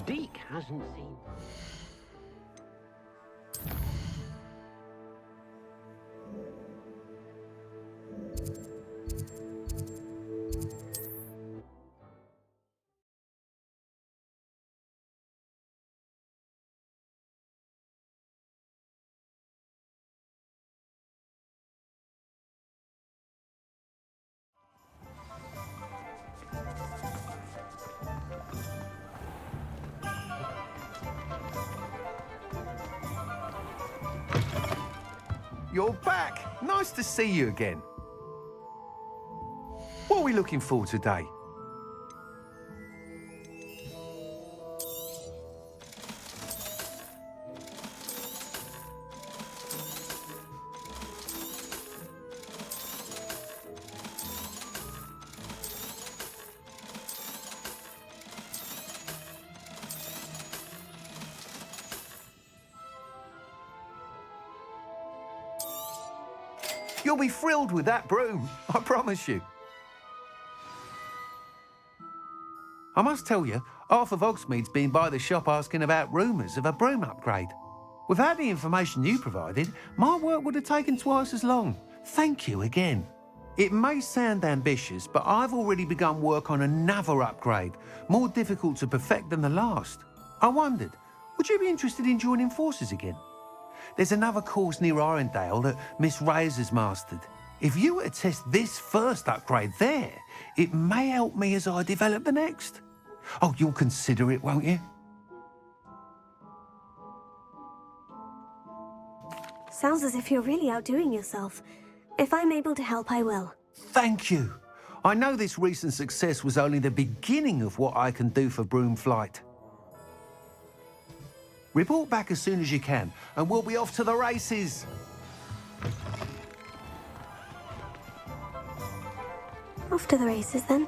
Deke hasn't seen... You're back. Nice to see you again. What are we looking for today? You'll be thrilled with that broom, I promise you. I must tell you, half of Hogsmeade's been by the shop asking about rumours of a broom upgrade. Without the information you provided, my work would have taken twice as long. Thank you again. It may sound ambitious, but I've already begun work on another upgrade, more difficult to perfect than the last. I wondered, would you be interested in joining forces again? There's another course near Arendelle that Miss Reyes has mastered. If you were to test this first upgrade there, it may help me as I develop the next. Oh, you'll consider it, won't you? Sounds as if you're really outdoing yourself. If I'm able to help, I will. Thank you. I know this recent success was only the beginning of what I can do for Broomflight. Report back as soon as you can, and we'll be off to the races. Off to the races, then.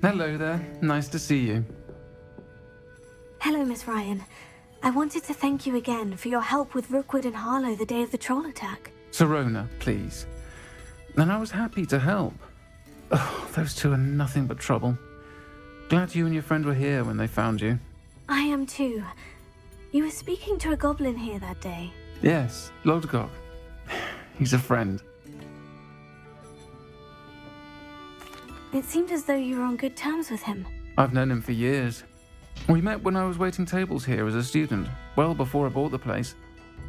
Hello there. Nice to see you. Hello, Miss Ryan. I wanted to thank you again for your help with Rookwood and Harlow the day of the troll attack. Sirona, please. And I was happy to help. Oh, those two are nothing but trouble. Glad you and your friend were here when they found you. I am too. You were speaking to a goblin here that day. Yes, Lodgok. He's a friend. It seemed as though you were on good terms with him. I've known him for years. We met when I was waiting tables here as a student, well before I bought the place.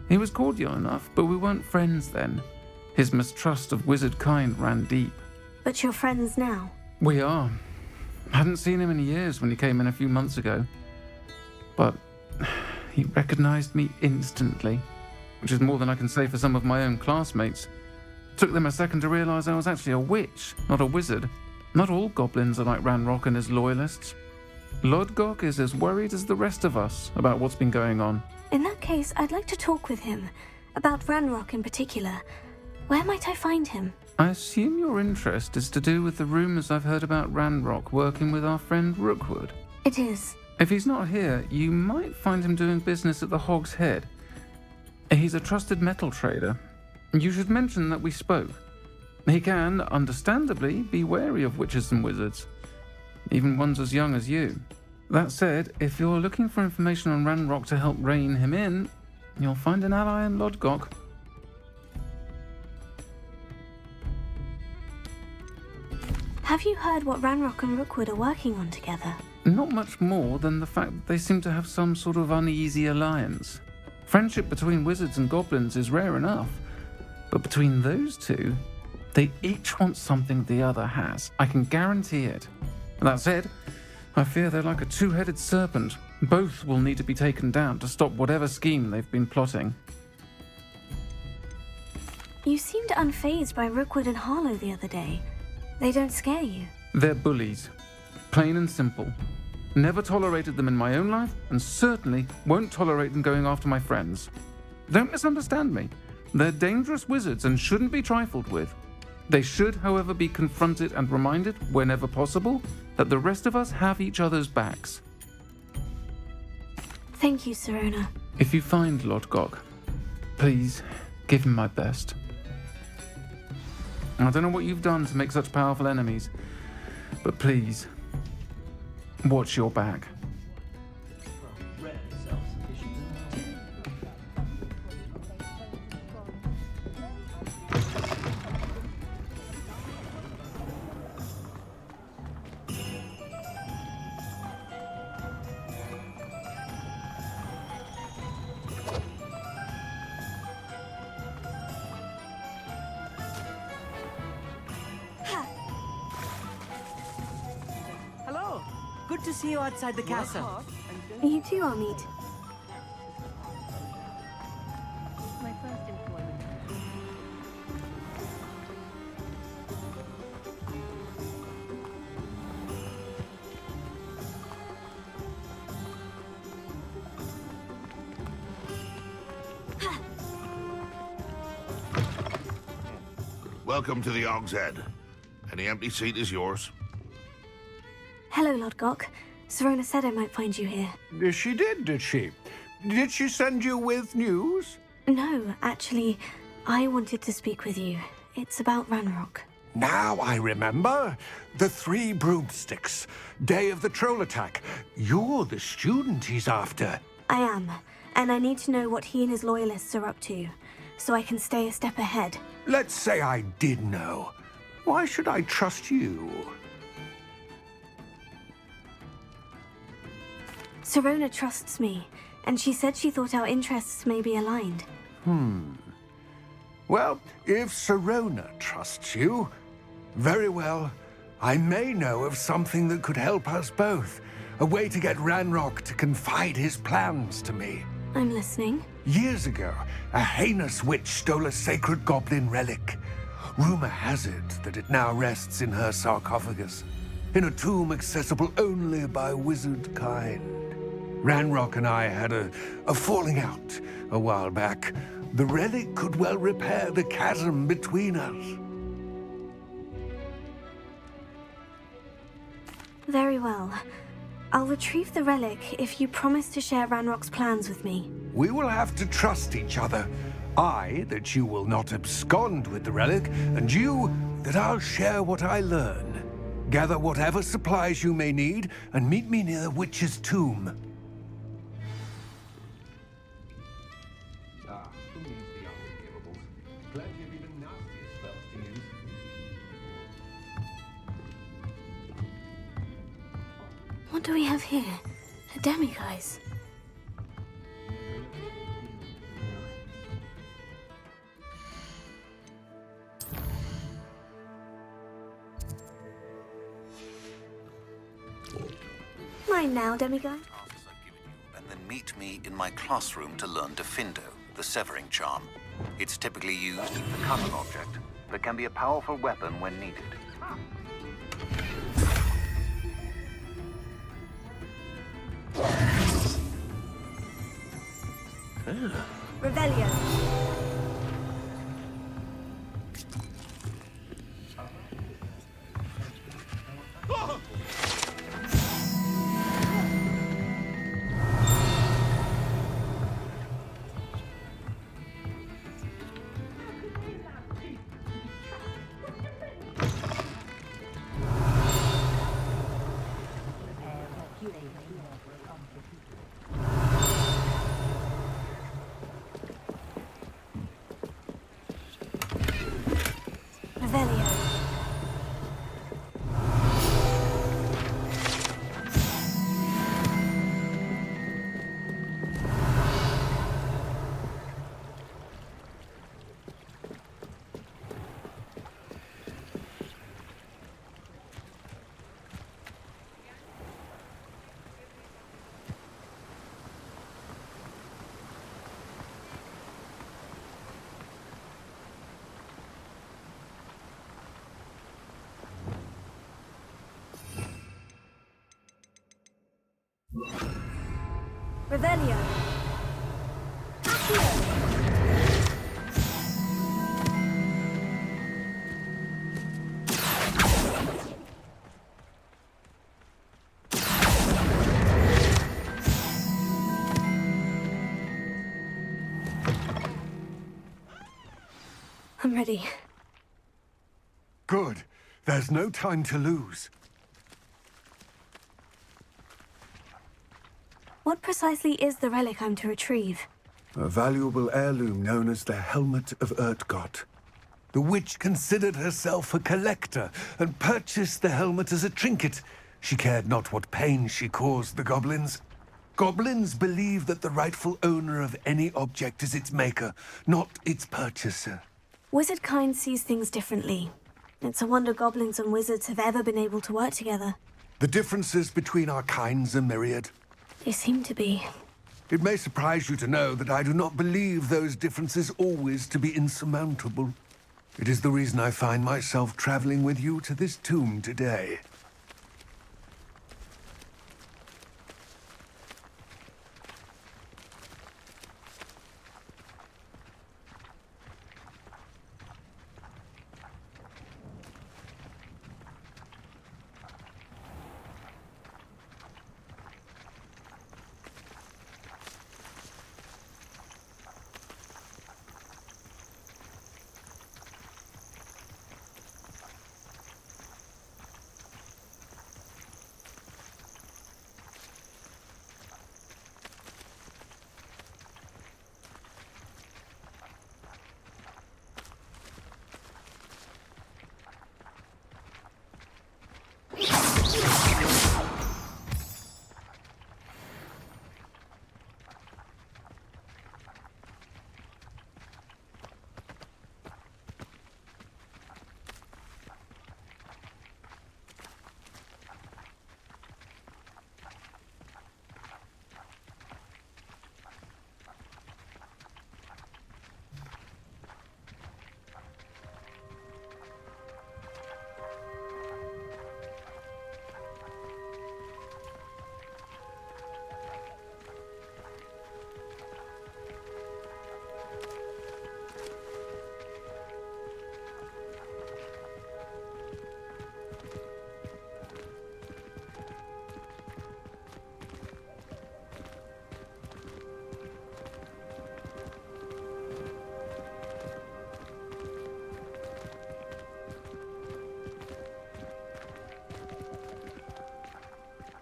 He was cordial enough, but we weren't friends then. His mistrust of wizard kind ran deep. But you're friends now? We are. Hadn't seen him in years when he came in a few months ago. But he recognized me instantly, which is more than I can say for some of my own classmates. Took them a second to realize I was actually a witch, not a wizard. Not all goblins are like Ranrock and his loyalists. Lodgok is as worried as the rest of us about what's been going on. In that case, I'd like to talk with him. About Ranrock in particular. Where might I find him? I assume your interest is to do with the rumors I've heard about Ranrock working with our friend Rookwood. It is. If he's not here, you might find him doing business at the Hog's Head. He's a trusted metal trader. You should mention that we spoke. He can, understandably, be wary of witches and wizards, even ones as young as you. That said, if you're looking for information on Ranrock to help rein him in, you'll find an ally in Lodgok. Have you heard what Ranrock and Rookwood are working on together? Not much more than the fact that they seem to have some sort of uneasy alliance. Friendship between wizards and goblins is rare enough, but between those two, they each want something the other has. I can guarantee it. That said, I fear they're like a two-headed serpent. Both will need to be taken down to stop whatever scheme they've been plotting. You seemed unfazed by Rookwood and Harlow the other day. They don't scare you. They're bullies. Plain and simple. Never tolerated them in my own life, and certainly won't tolerate them going after my friends. Don't misunderstand me. They're dangerous wizards and shouldn't be trifled with. They should, however, be confronted and reminded, whenever possible, that the rest of us have each other's backs. Thank you, Sirona. If you find Lodgok, please give him my best. I don't know what you've done to make such powerful enemies, but please, watch your back. to see you outside the castle. You too, Amit. My first employment. Welcome to the Og's Head. Any empty seat is yours. Hello, Lodgok. Serona said I might find you here. She did she? Did she send you with news? No, actually, I wanted to speak with you. It's about Ranrock. Now I remember. The 3 broomsticks. Day of the troll attack. You're the student he's after. I am, and I need to know what he and his loyalists are up to, so I can stay a step ahead. Let's say I did know. Why should I trust you? Serona trusts me, and she said she thought our interests may be aligned. Well, if Serona trusts you, very well. I may know of something that could help us both. A way to get Ranrock to confide his plans to me. I'm listening. Years ago, a heinous witch stole a sacred goblin relic. Rumor has it that it now rests in her sarcophagus, in a tomb accessible only by wizard kind. Ranrock and I had a falling out a while back. The relic could well repair the chasm between us. Very well. I'll retrieve the relic if you promise to share Ranrock's plans with me. We will have to trust each other. I, that you will not abscond with the relic, and you, that I'll share what I learn. Gather whatever supplies you may need, and meet me near the witch's tomb. What do we have here? A demiguise. Mine now, demiguise. And then meet me in my classroom to learn Gryffindor, the severing charm. It's typically used as a cunning object, but can be a powerful weapon when needed. Revelio. Revelio. I'm ready. Good. There's no time to lose. What precisely is the relic I'm to retrieve? A valuable heirloom known as the Helmet of Urtgott. The witch considered herself a collector and purchased the helmet as a trinket. She cared not what pain she caused the goblins. Goblins believe that the rightful owner of any object is its maker, not its purchaser. Wizard kind sees things differently. It's a wonder goblins and wizards have ever been able to work together. The differences between our kinds are myriad. They seem to be. It may surprise you to know that I do not believe those differences always to be insurmountable. It is the reason I find myself traveling with you to this tomb today.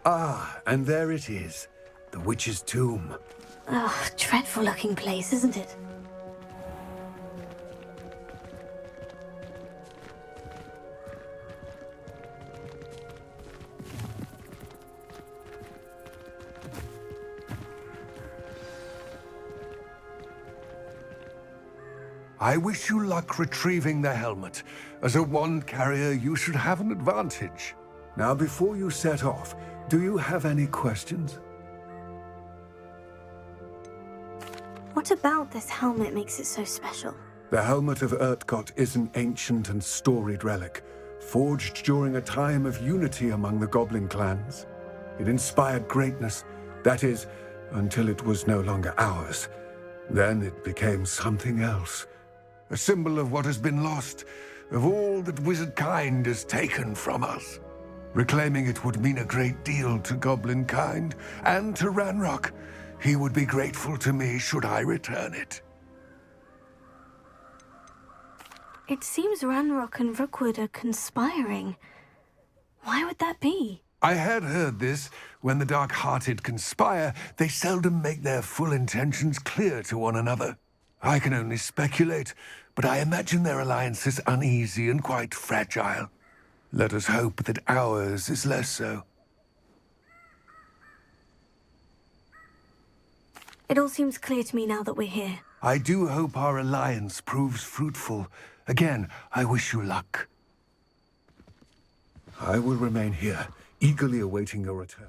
Ah, and there it is, the witch's tomb. Ugh, dreadful looking place, isn't it? I wish you luck retrieving the helmet. As a wand carrier, you should have an advantage. Now, before you set off, do you have any questions? What about this helmet makes it so special? The helmet of Urtkot is an ancient and storied relic, forged during a time of unity among the goblin clans. It inspired greatness, that is, until it was no longer ours. Then it became something else. A symbol of what has been lost, of all that wizard kind has taken from us. Reclaiming it would mean a great deal to goblin kind, and to Ranrock. He would be grateful to me should I return it. It seems Ranrock and Rookwood are conspiring. Why would that be? I had heard this. When the dark-hearted conspire, they seldom make their full intentions clear to one another. I can only speculate, but I imagine their alliance is uneasy and quite fragile. Let us hope that ours is less so. It all seems clear to me now that we're here. I do hope our alliance proves fruitful. Again, I wish you luck. I will remain here, eagerly awaiting your return.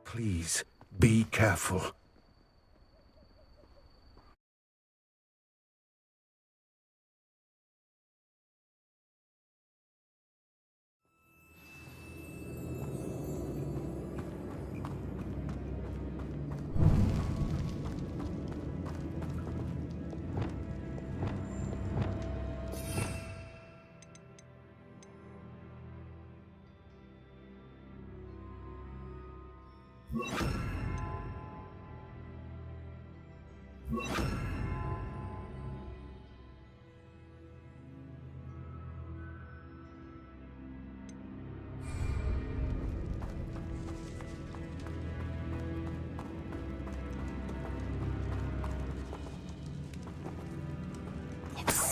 Please, be careful.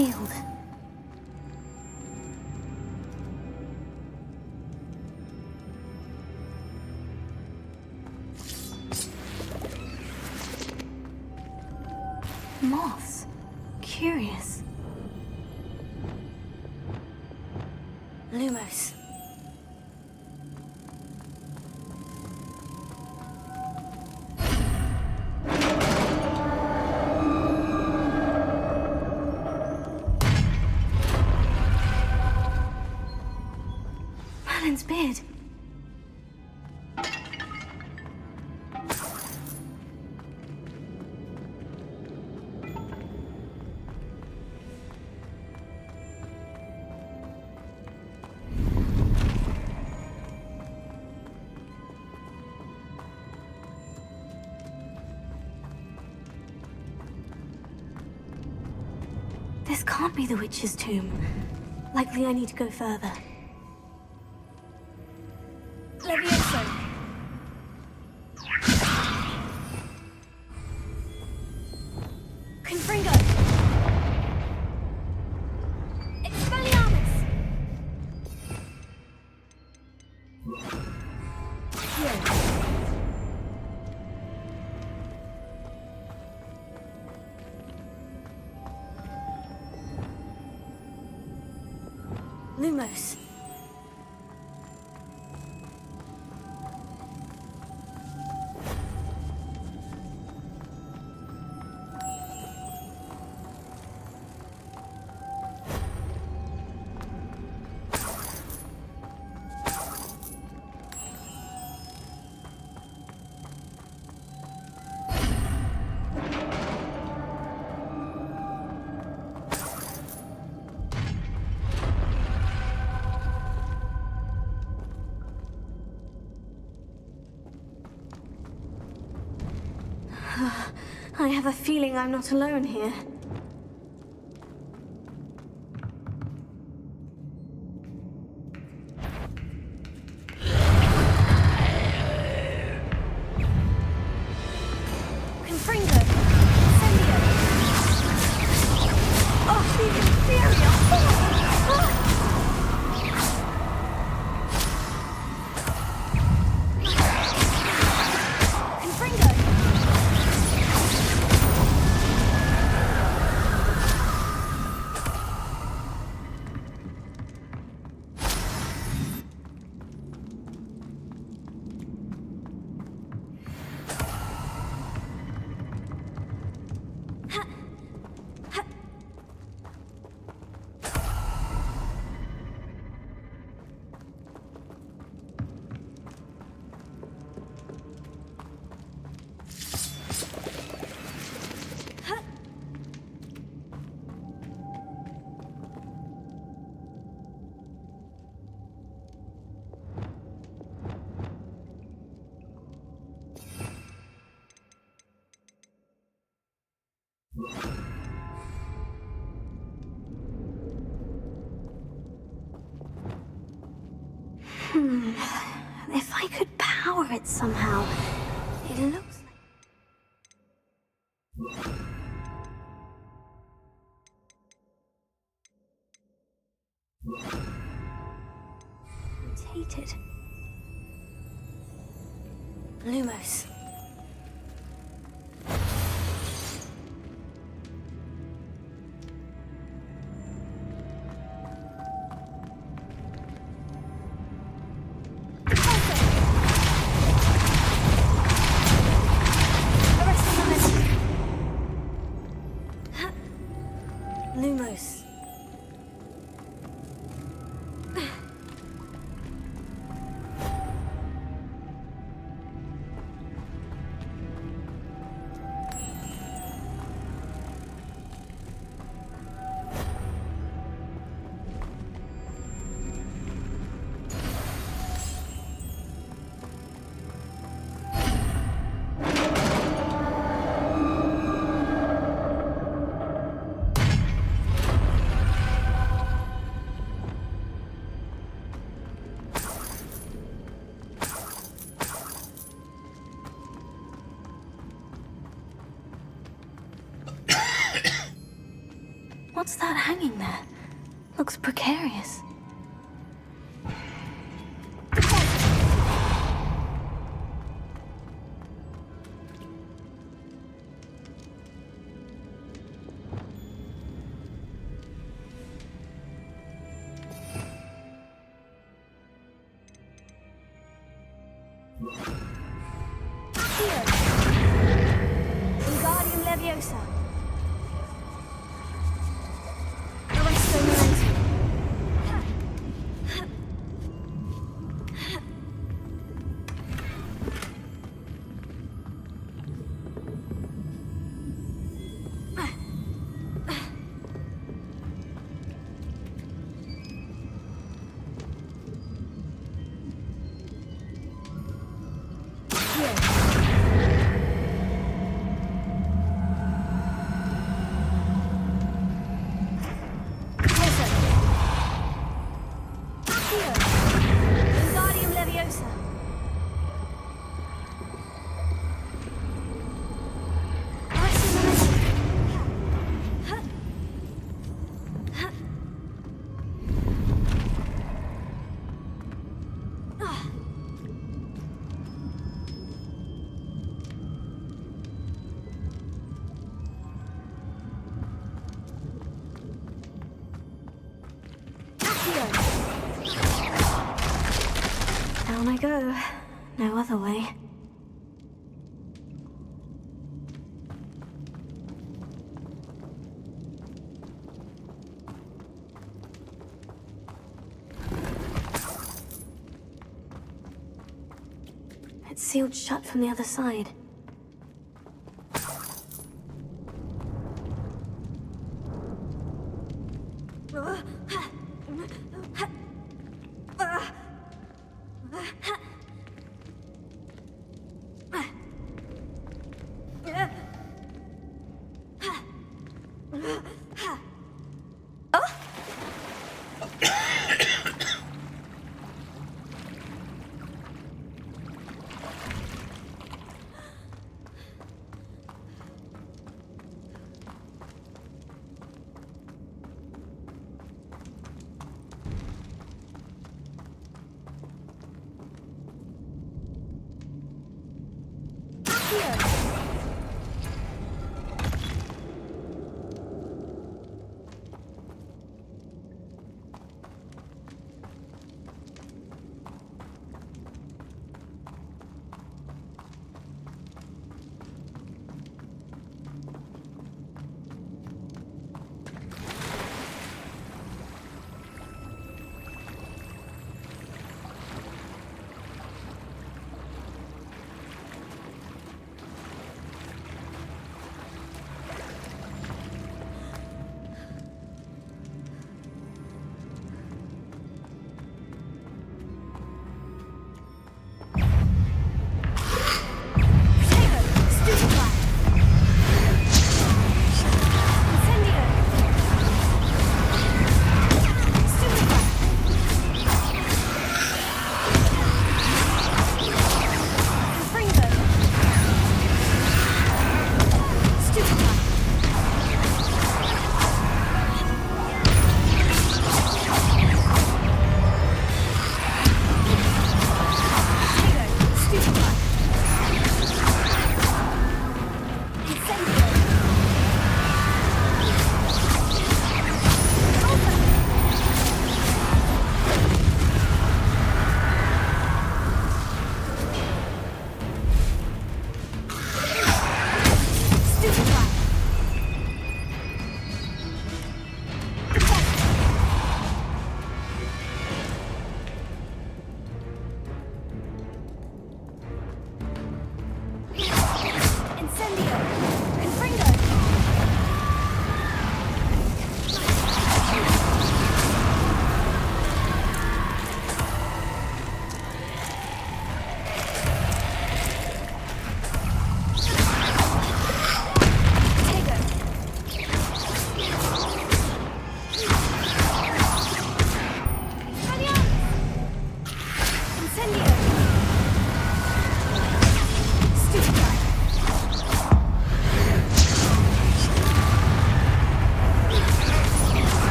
sealed. Moths. Curious. Lumos. Merlin's beard. This can't be the witch's tomb. Likely I need to go further. Levioso. Confringo. Expelliarmus. Lumos. I have a feeling I'm not alone here. Confringo! Incendio! Oh, the Imperial! Confringo! If I could power it somehow, it looks like... Rotated. Lumos. Lumos. What's that hanging there? Looks precarious. Here. Wingardium Leviosa. Arresto Momentum. Wingardium Leviosa. Down I go. No other way. It's sealed shut from the other side.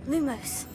Lumos.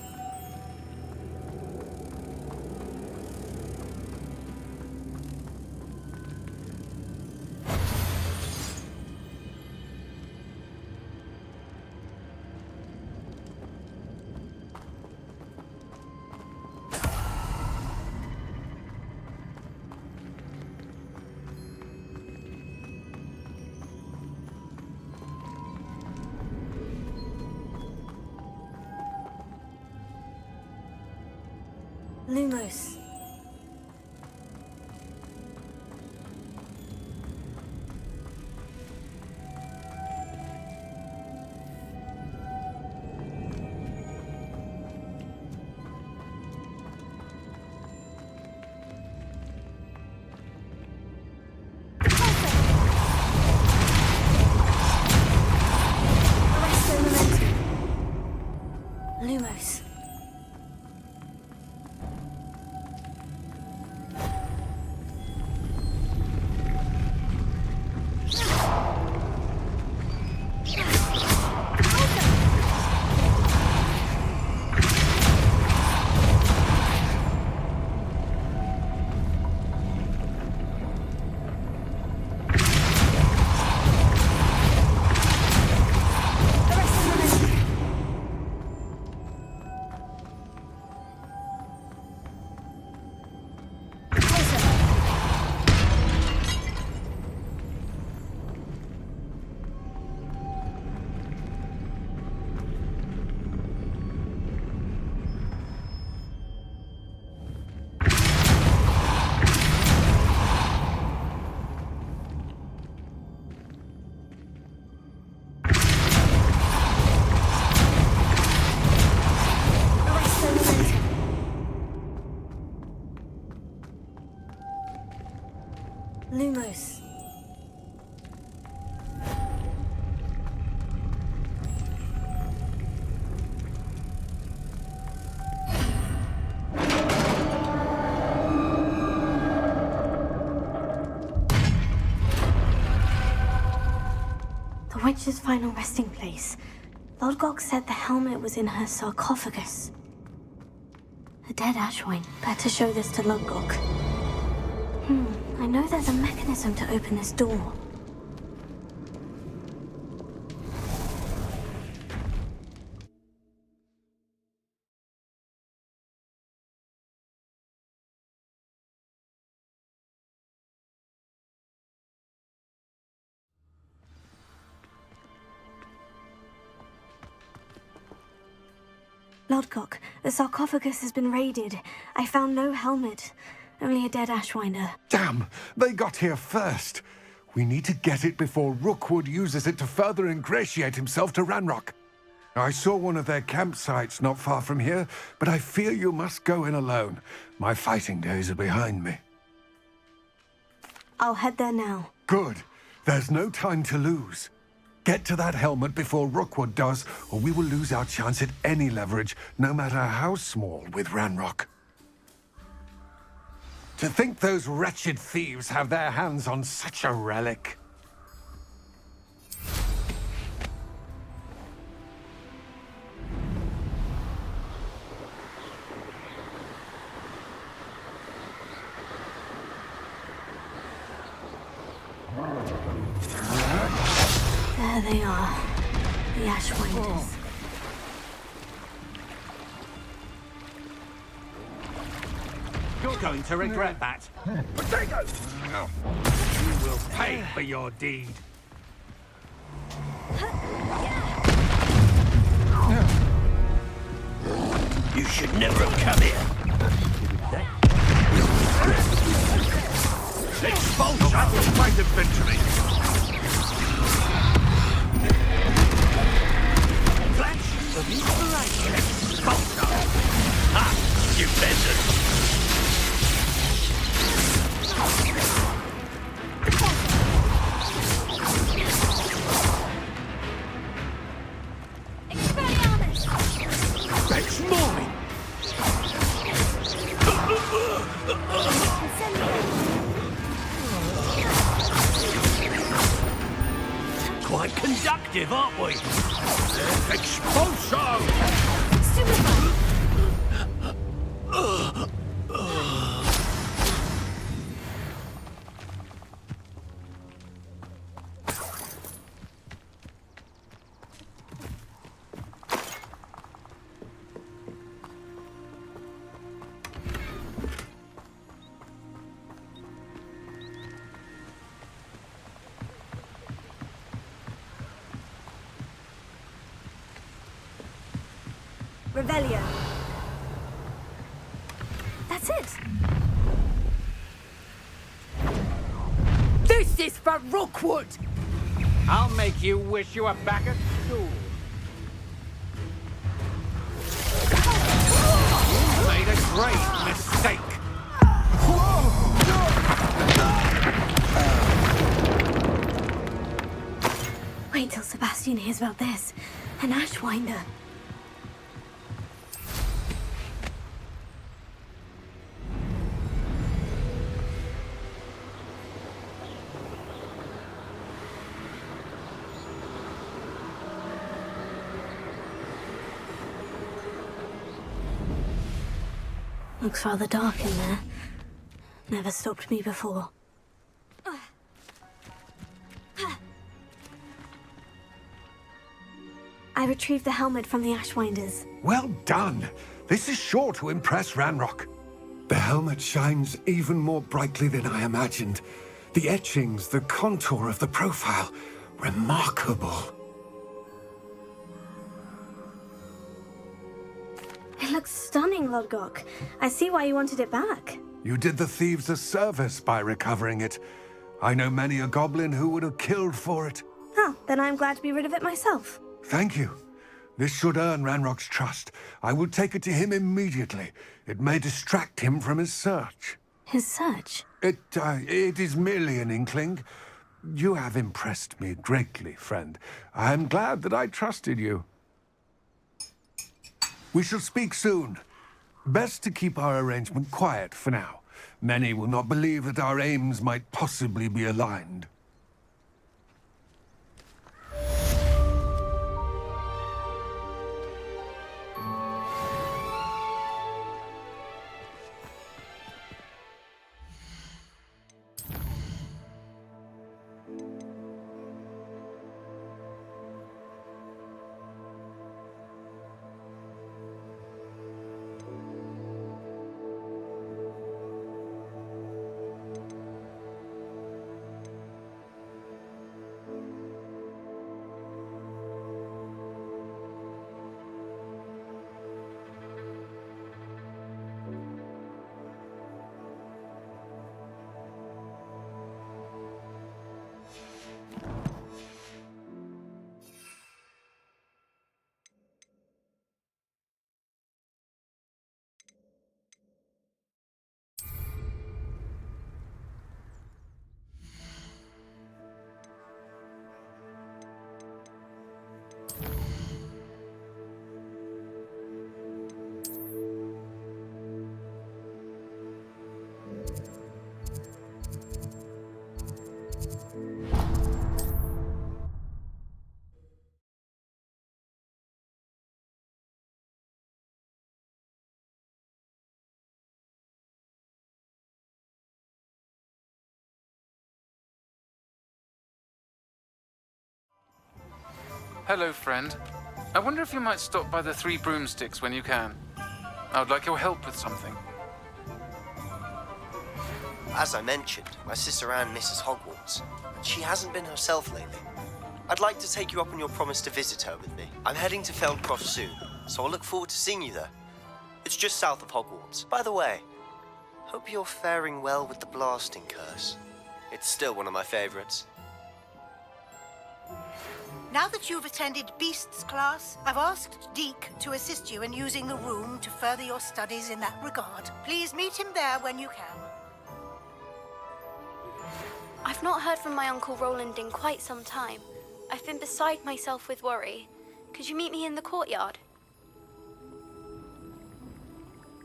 Lumos. Lumos. Lumos. The witch's final resting place. Lodgok said the helmet was in her sarcophagus. A dead Ashwine. Better show this to Lodgok. I know there's a mechanism to open this door. Lodgok, the sarcophagus has been raided. I found no helmet. Only a dead Ashwinder. Damn! They got here first. We need to get it before Rookwood uses it to further ingratiate himself to Ranrock. I saw one of their campsites not far from here, but I fear you must go in alone. My fighting days are behind me. I'll head there now. Good. There's no time to lose. Get to that helmet before Rookwood does, or we will lose our chance at any leverage, no matter how small, with Ranrock. To think those wretched thieves have their hands on such a relic. There they are. The Ashwinders. You're going to regret that. Potato! You will pay for your deed. You should never have come here. Expulsion! That's quite adventuring. Flash of inspiration. Expulsion. Ha! You peasant. That's mine! Quite conductive, aren't we? Expulsion! Revelio. That's it. This is for Rookwood! I'll make you wish you were back at school. You made a great mistake. Wait till Sebastian hears about this. An Ashwinder. Looks rather dark in there. Never stopped me before. I retrieved the helmet from the Ashwinders. Well done. This is sure to impress Ranrock. The helmet shines even more brightly than I imagined. The etchings, the contour of the profile, remarkable. It looks stunning, Lodgok. I see why you wanted it back. You did the thieves a service by recovering it. I know many a goblin who would have killed for it. Oh, then I'm glad to be rid of it myself. Thank you. This should earn Ranrock's trust. I will take it to him immediately. It may distract him from his search. His search? It is merely an inkling. You have impressed me greatly, friend. I am glad that I trusted you. We shall speak soon. Best to keep our arrangement quiet for now. Many will not believe that our aims might possibly be aligned. Hello, friend. I wonder if you might stop by the Three Broomsticks when you can. I would like your help with something. As I mentioned, my sister Anne misses Hogwarts, and she hasn't been herself lately. I'd like to take you up on your promise to visit her with me. I'm heading to Feldcroft soon, so I'll look forward to seeing you there. It's just south of Hogwarts. By the way, hope you're faring well with the blasting curse. It's still one of my favorites. Now that you've attended Beasts class, I've asked Deke to assist you in using the room to further your studies in that regard. Please meet him there when you can. I've not heard from my Uncle Roland in quite some time. I've been beside myself with worry. Could you meet me in the courtyard?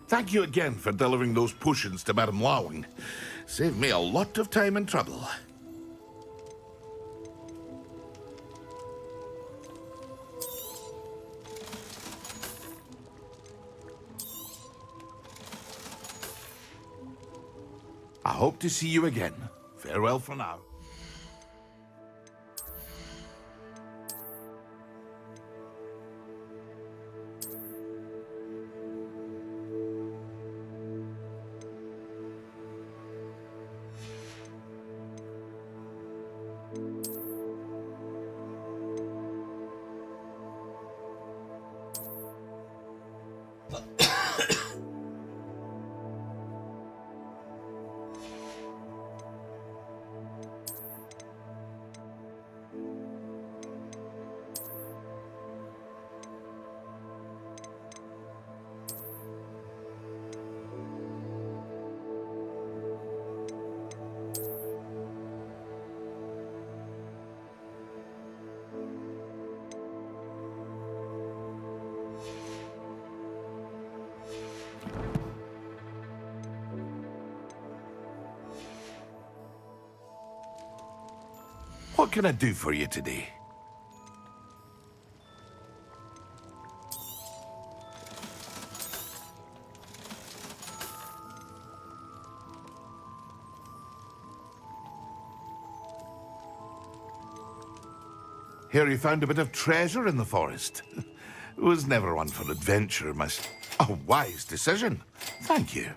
Thank you again for delivering those potions to Madame Lawing. Saved me a lot of time and trouble. I hope to see you again. Farewell for now. What can I do for you today? Hear you found a bit of treasure in the forest. Was never one for adventure, miss. A wise decision. Thank you.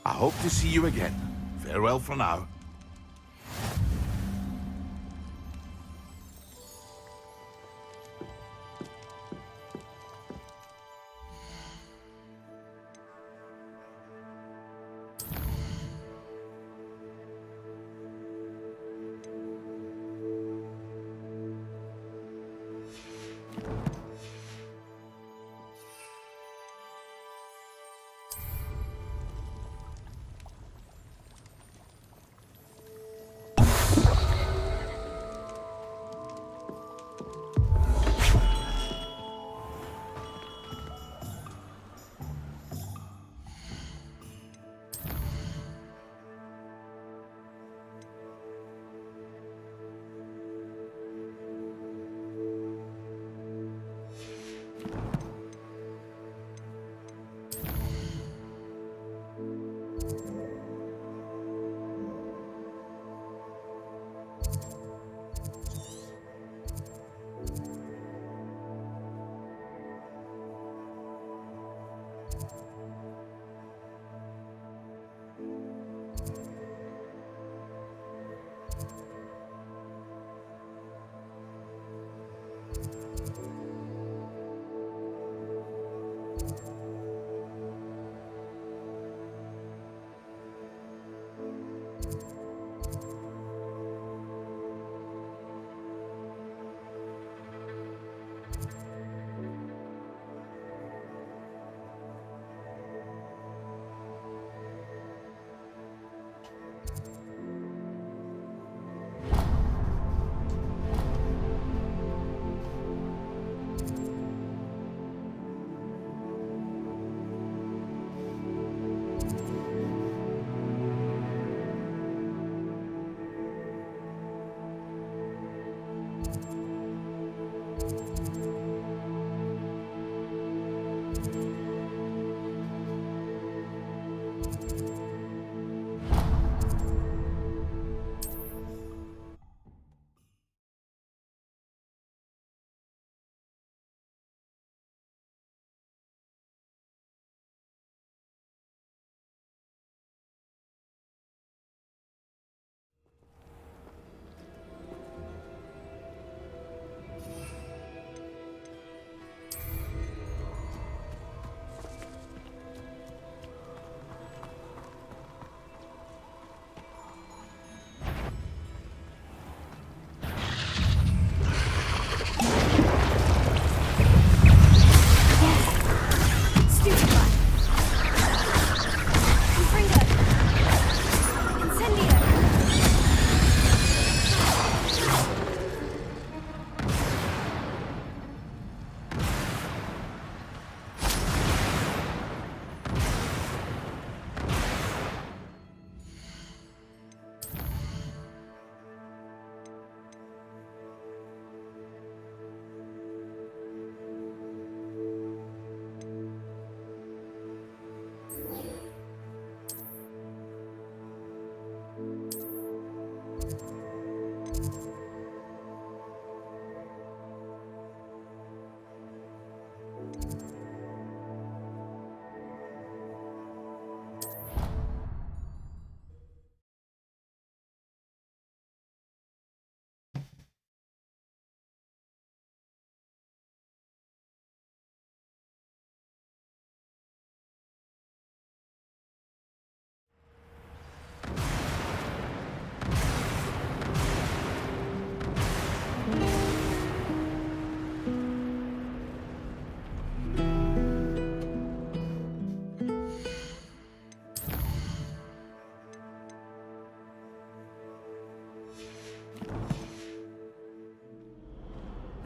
I hope to see you again. Farewell for now.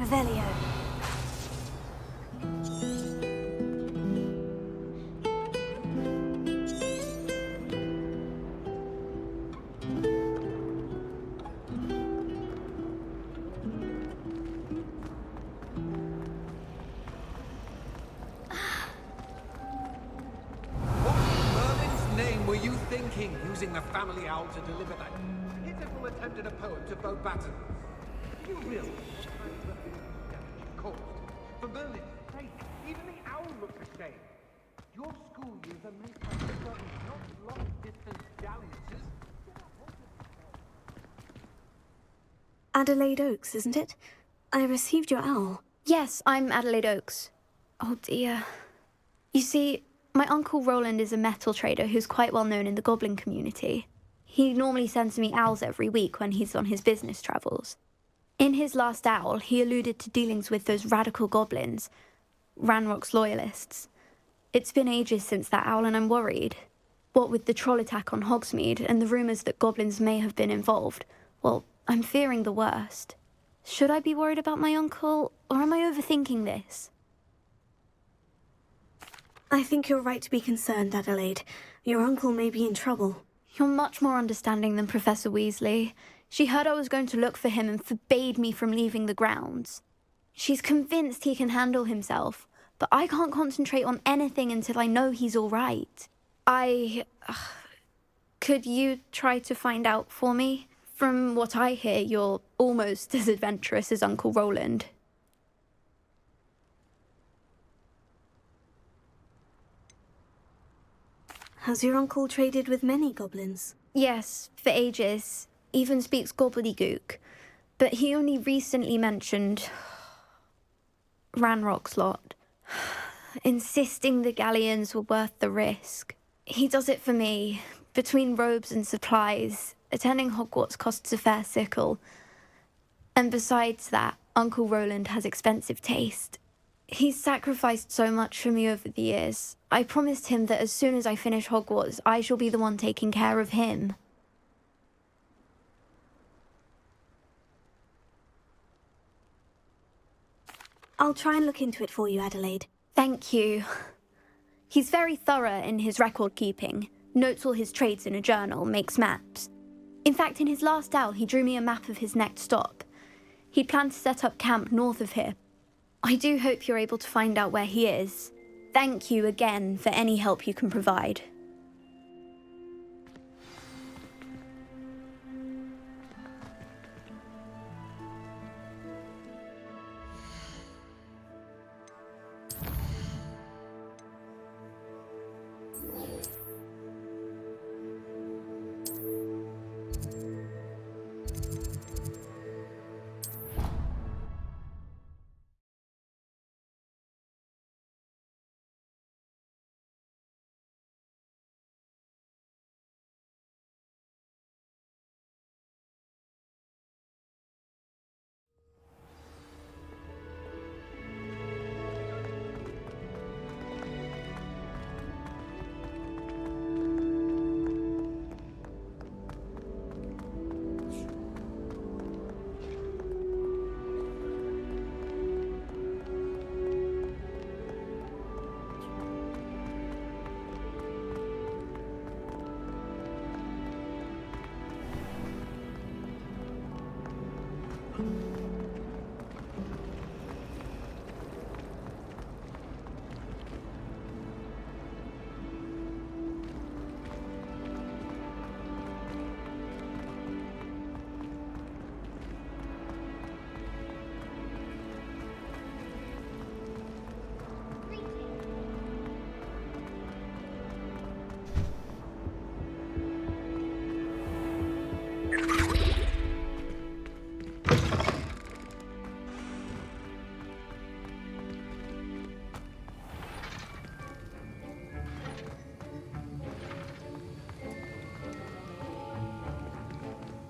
Revelio. Merlin's name were you thinking, using the family owl to deliver that pitiful attempt at a poem to Bo Batten? You realize what kind of damage you caused? For Merlin's sake, even the owl looks ashamed. Your school years are made by study, not long-distance dalliances. Adelaide Oaks, isn't it? I received your owl. Yes, I'm Adelaide Oaks. Oh dear. You see, my Uncle Roland is a metal trader who's quite well known in the goblin community. He normally sends me owls every week when he's on his business travels. In his last owl, he alluded to dealings with those radical goblins, Ranrock's loyalists. It's been ages since that owl and I'm worried. What with the troll attack on Hogsmeade and the rumours that goblins may have been involved, well, I'm fearing the worst. Should I be worried about my uncle, or am I overthinking this? I think you're right to be concerned, Adelaide. Your uncle may be in trouble. You're much more understanding than Professor Weasley. She heard I was going to look for him and forbade me from leaving the grounds. She's convinced he can handle himself, but I can't concentrate on anything until I know he's all right. Could you try to find out for me? From what I hear, you're almost as adventurous as Uncle Roland. Has your uncle traded with many goblins? Yes, for ages. Even speaks gobbledygook. But he only recently mentioned Ranrock's lot, insisting the galleons were worth the risk. He does it for me. Between robes and supplies, attending Hogwarts costs a fair sickle. And besides that, Uncle Roland has expensive taste. He's sacrificed so much for me over the years. I promised him that as soon as I finish Hogwarts, I shall be the one taking care of him. I'll try and look into it for you, Adelaide. Thank you. He's very thorough in his record keeping, notes all his trades in a journal, makes maps. In fact, in his last owl, he drew me a map of his next stop. He'd planned to set up camp north of here. I do hope you're able to find out where he is. Thank you again for any help you can provide.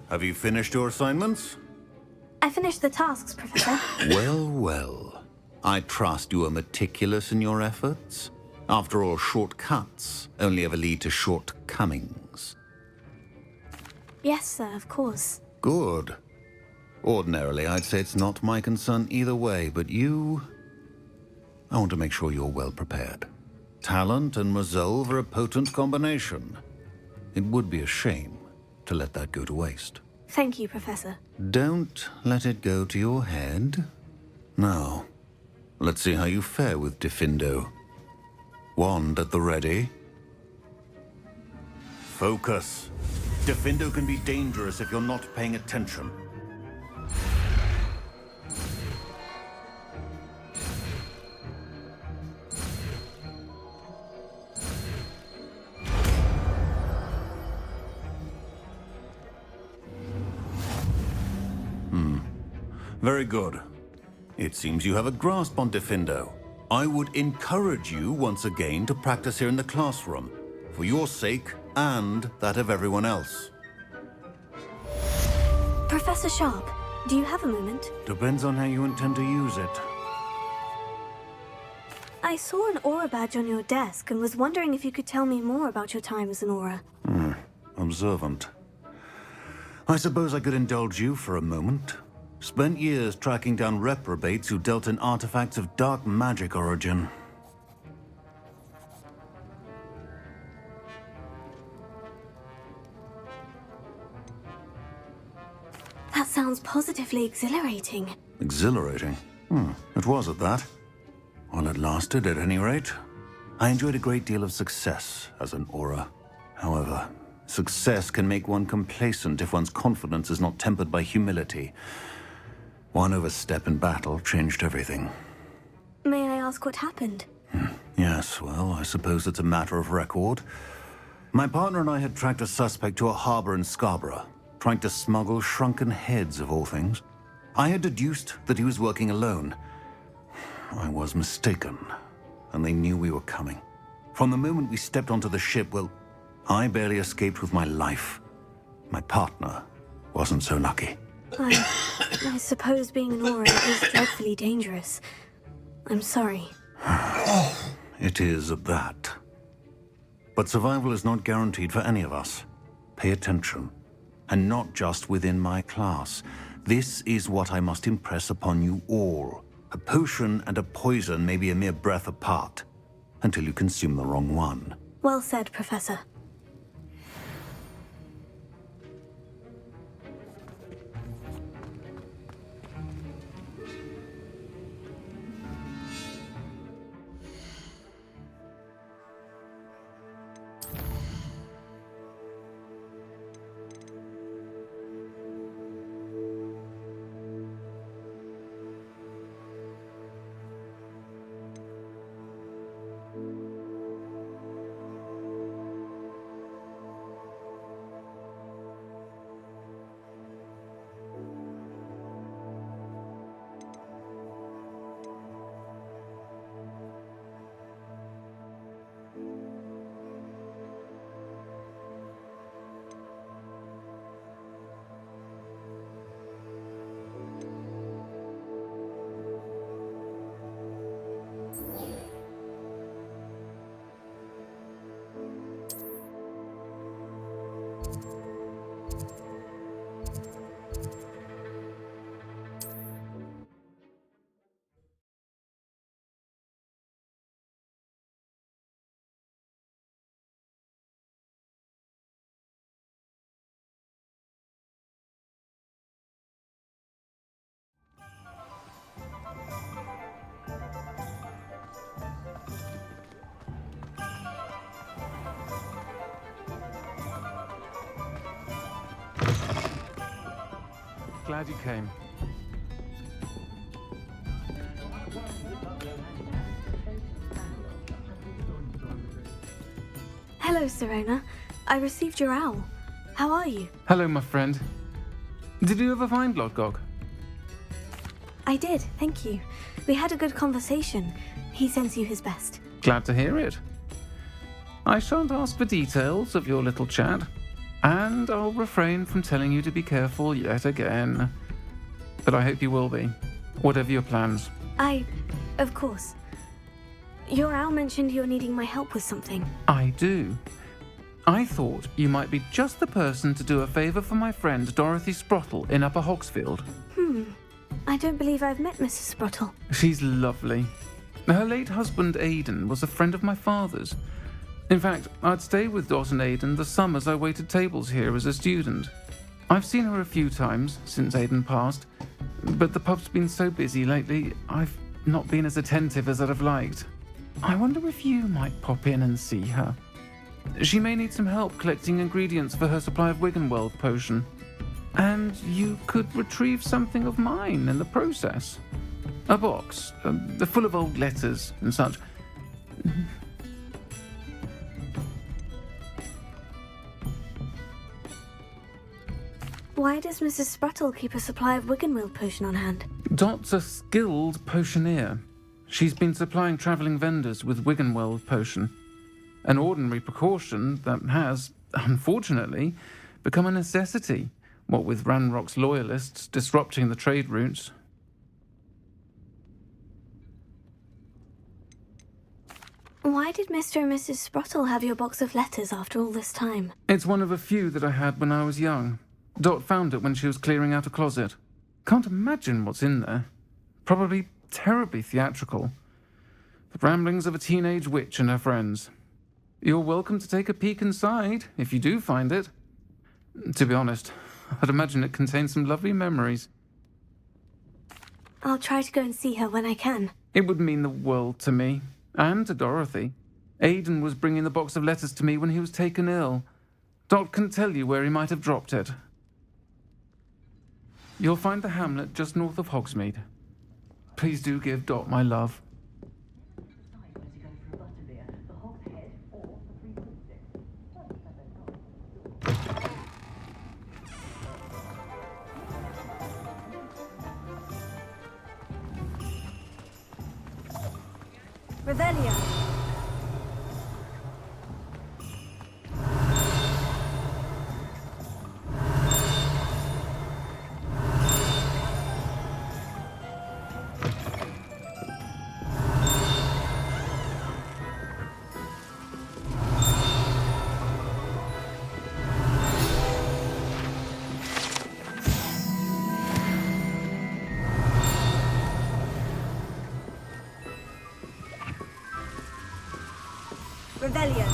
Have you finished your assignments? I finished the tasks, Professor. Well, well. I trust you are meticulous in your efforts. After all, shortcuts only ever lead to shortcomings. Yes, sir, of course. Good. Ordinarily, I'd say it's not my concern either way, but you... I want to make sure you're well prepared. Talent and resolve are a potent combination. It would be a shame to let that go to waste. Thank you, Professor. Don't let it go to your head. Now, let's see how you fare with Gryffindor. Wand at the ready. Focus. Gryffindor can be dangerous if you're not paying attention. Very good. It seems you have a grasp on Gryffindor. I would encourage you once again to practice here in the classroom, for your sake and that of everyone else. Professor Sharp, do you have a moment? Depends on how you intend to use it. I saw an aura badge on your desk and was wondering if you could tell me more about your time as an aura. Observant. I suppose I could indulge you for a moment. Spent years tracking down reprobates who dealt in artifacts of dark magic origin. That sounds positively exhilarating. Exhilarating? It was at that. While it lasted, at any rate. I enjoyed a great deal of success as an aura. However, success can make one complacent if one's confidence is not tempered by humility. One overstep in battle changed everything. May I ask what happened? Yes, well, I suppose it's a matter of record. My partner and I had tracked a suspect to a harbor in Scarborough, trying to smuggle shrunken heads of all things. I had deduced that he was working alone. I was mistaken, and they knew we were coming. From the moment we stepped onto the ship, well, I barely escaped with my life. My partner wasn't so lucky. I suppose being an aura is dreadfully dangerous. I'm sorry. It is at that. But survival is not guaranteed for any of us. Pay attention. And not just within my class. This is what I must impress upon you all. A potion and a poison may be a mere breath apart, until you consume the wrong one. Well said, Professor. Glad you came. Hello, Serena. I received your owl. How are you? Hello, my friend. Did you ever find Lodgok? I did, thank you. We had a good conversation. He sends you his best. Glad to hear it. I shan't ask for details of your little chat, and I'll refrain from telling you to be careful yet again. But I hope you will be, whatever your plans. Of course. Your owl mentioned you're needing my help with something. I do. I thought you might be just the person to do a favour for my friend Dorothy Sprottle in Upper Hogsfield. I don't believe I've met Mrs. Sprottle. She's lovely. Her late husband Aidan was a friend of my father's. In fact, I'd stay with Dot and Aidan the summers I waited tables here as a student. I've seen her a few times since Aidan passed, but the pub's been so busy lately, I've not been as attentive as I'd have liked. I wonder if you might pop in and see her. She may need some help collecting ingredients for her supply of Wiggenweld potion. And you could retrieve something of mine in the process. A box, full of old letters and such. Why does Mrs. Sprottle keep a supply of Wiggenweld potion on hand? Dot's a skilled potioneer. She's been supplying travelling vendors with Wiggenweld potion. An ordinary precaution that has, unfortunately, become a necessity, what with Ranrock's loyalists disrupting the trade routes. Why did Mr. and Mrs. Sprottle have your box of letters after all this time? It's one of a few that I had when I was young. Dot found it when she was clearing out a closet. Can't imagine what's in there. Probably terribly theatrical. The ramblings of a teenage witch and her friends. You're welcome to take a peek inside, if you do find it. To be honest, I'd imagine it contains some lovely memories. I'll try to go and see her when I can. It would mean the world to me, and to Dorothy. Aidan was bringing the box of letters to me when he was taken ill. Dot can tell you where he might have dropped it. You'll find the hamlet just north of Hogsmeade. Please do give Dot my love. Revelio. Rebellion.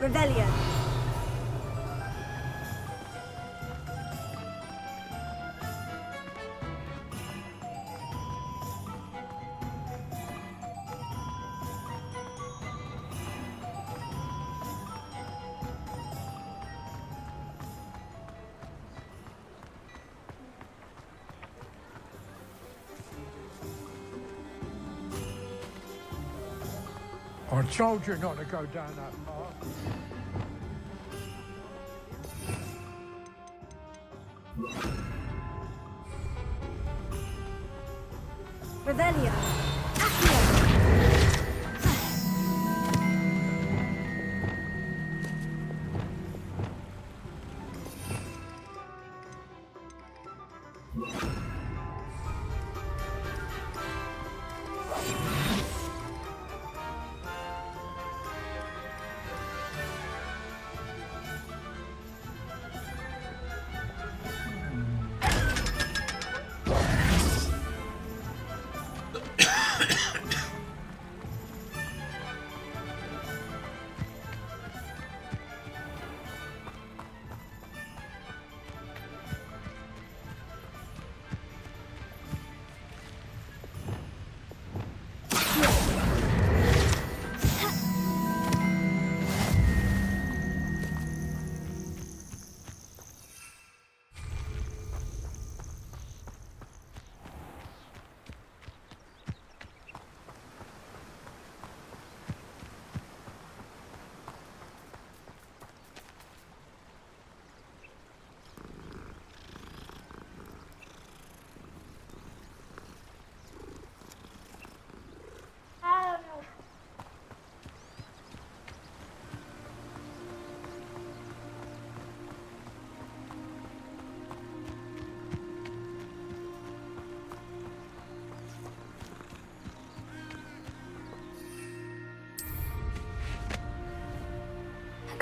Revelio. I told you not to go down that path. Revelio.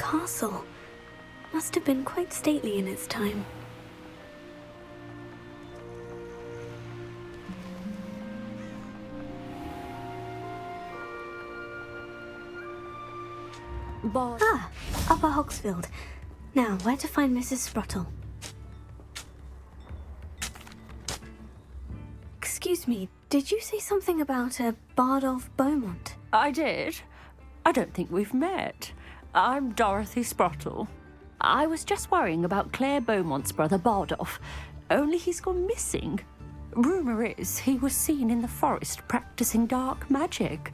castle. Must have been quite stately in its time. Ah, Upper Hogsfield. Now, where to find Mrs. Sprottle? Excuse me, did you say something about a Bardolph Beaumont? I did. I don't think we've met. I'm Dorothy Sprottle. I was just worrying about Claire Beaumont's brother Bardolph, only he's gone missing. Rumour is he was seen in the forest practicing dark magic.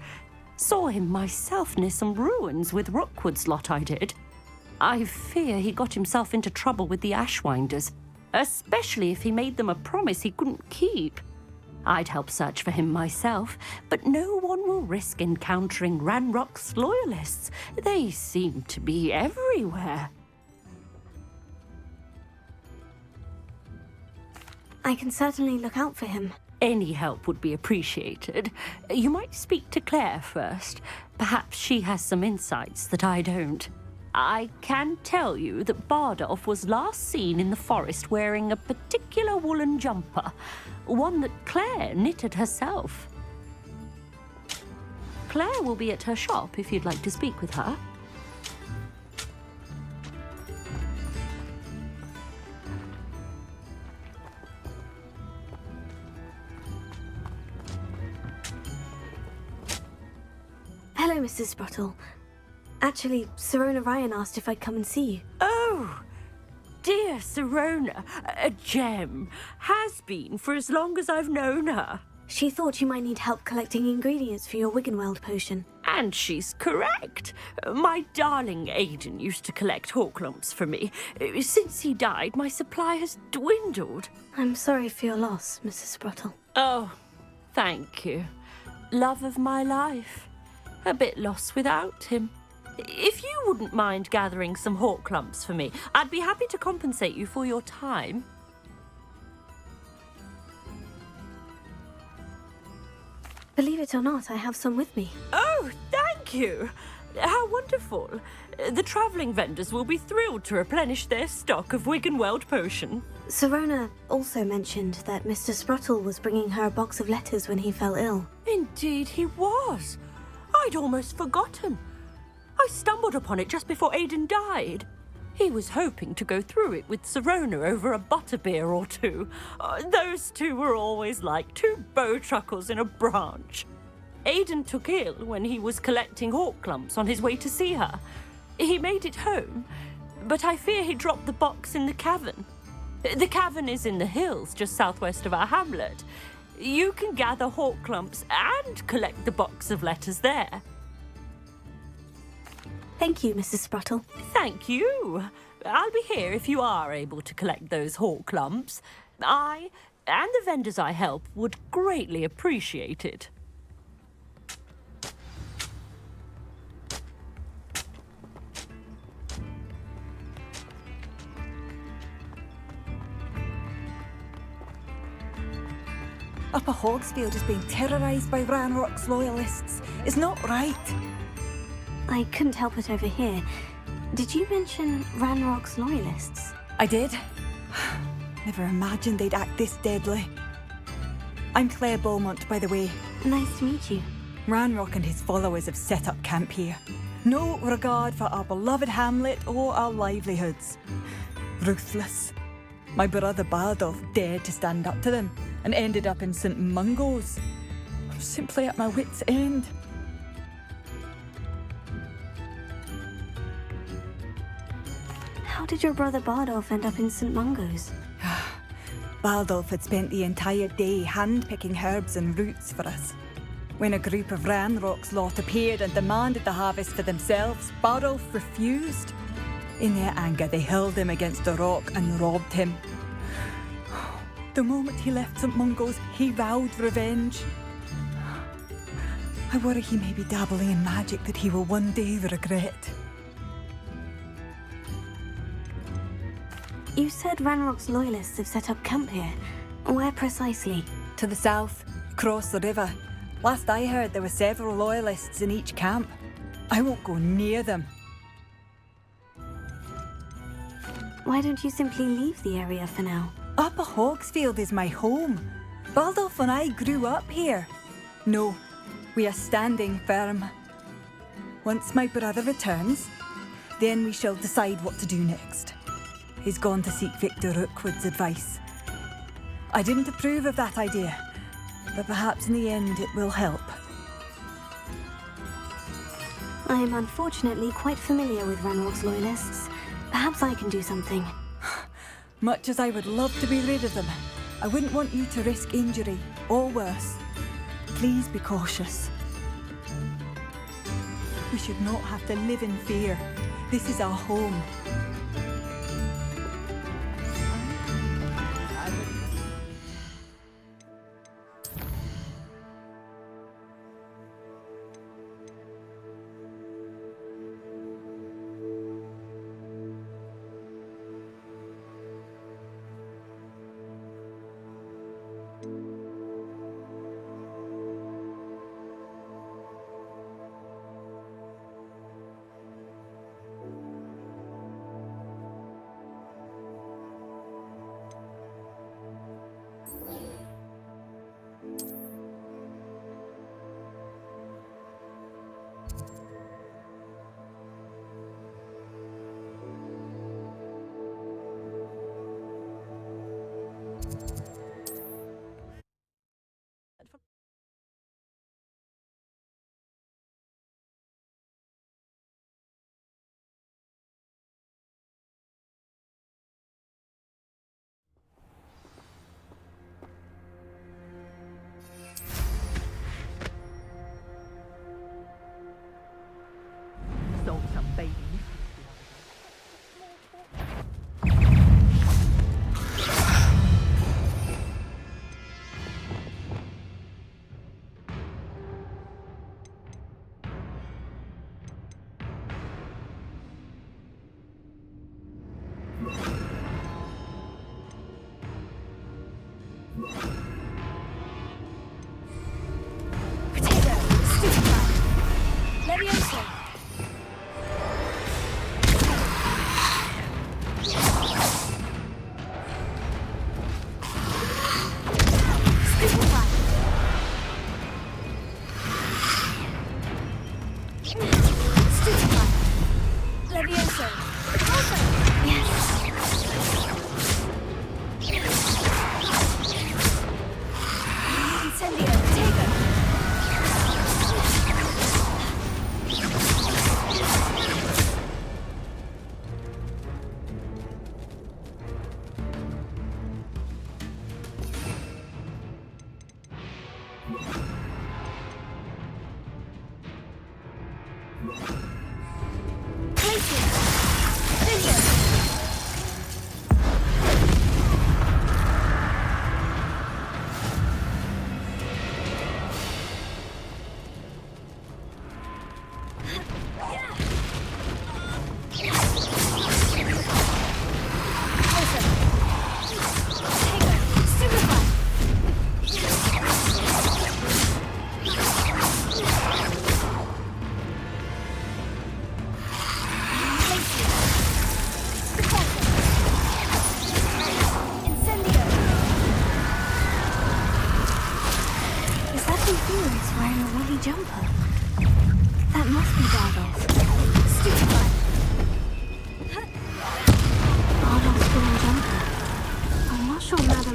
Saw him myself near some ruins with Rookwood's lot I did. I fear he got himself into trouble with the Ashwinders, especially if he made them a promise he couldn't keep. I'd help search for him myself, but no one will risk encountering Ranrock's loyalists. They seem to be everywhere. I can certainly look out for him. Any help would be appreciated. You might speak to Claire first. Perhaps she has some insights that I don't. I can tell you that Bardolph was last seen in the forest wearing a particular woolen jumper, one that Claire knitted herself. Claire will be at her shop if you'd like to speak with her. Hello, Mrs. Sprottle. Actually, Sirona Ryan asked if I'd come and see you. Oh, dear Sirona, a gem. Has been for as long as I've known her. She thought you might need help collecting ingredients for your Wiggenweld potion. And she's correct. My darling Aidan used to collect Horklumps for me. Since he died, my supply has dwindled. I'm sorry for your loss, Mrs. Sprottle. Oh, thank you. Love of my life. A bit lost without him. If you wouldn't mind gathering some Horklumps for me, I'd be happy to compensate you for your time. Believe it or not, I have some with me. Oh, thank you! How wonderful. The travelling vendors will be thrilled to replenish their stock of Wiggenweld potion. Sirona also mentioned that Mr. Sprottle was bringing her a box of letters when he fell ill. Indeed he was. I'd almost forgotten. I stumbled upon it just before Aidan died. He was hoping to go through it with Sirona over a butterbeer or two. Those two were always like two bowtruckles in a branch. Aidan took ill when he was collecting Horklumps on his way to see her. He made it home, but I fear he dropped the box in the cavern. The cavern is in the hills just southwest of our hamlet. You can gather Horklumps and collect the box of letters there. Thank you, Mrs. Sprottle. Thank you. I'll be here if you are able to collect those Horklumps. I and the vendors I help would greatly appreciate it. Upper Hogsfield is being terrorised by Ranrock's loyalists. It's not right. I couldn't help it over here. Did you mention Ranrock's loyalists? I did. Never imagined they'd act this deadly. I'm Claire Beaumont, by the way. Nice to meet you. Ranrock and his followers have set up camp here. No regard for our beloved hamlet or our livelihoods. Ruthless. My brother Bardolph dared to stand up to them and ended up in St. Mungo's. I'm simply at my wit's end. How did your brother Bardolph end up in St. Mungo's? Bardolph had spent the entire day hand-picking herbs and roots for us. When a group of Ranrock's lot appeared and demanded the harvest for themselves, Bardolph refused. In their anger, they hurled him against a rock and robbed him. The moment he left St. Mungo's, he vowed revenge. I worry he may be dabbling in magic that he will one day regret. You said Ranrock's loyalists have set up camp here. Where precisely? To the south, across the river. Last I heard, there were several loyalists in each camp. I won't go near them. Why don't you simply leave the area for now? Upper Hogsfield is my home. Baldolf and I grew up here. No, we are standing firm. Once my brother returns, then we shall decide what to do next. He's gone to seek Victor Rookwood's advice. I didn't approve of that idea, but perhaps in the end it will help. I am unfortunately quite familiar with Ranrock's loyalists. Perhaps I can do something. Much as I would love to be rid of them, I wouldn't want you to risk injury, or worse. Please be cautious. We should not have to live in fear. This is our home.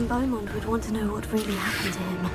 Beaumont would want to know what really happened to him.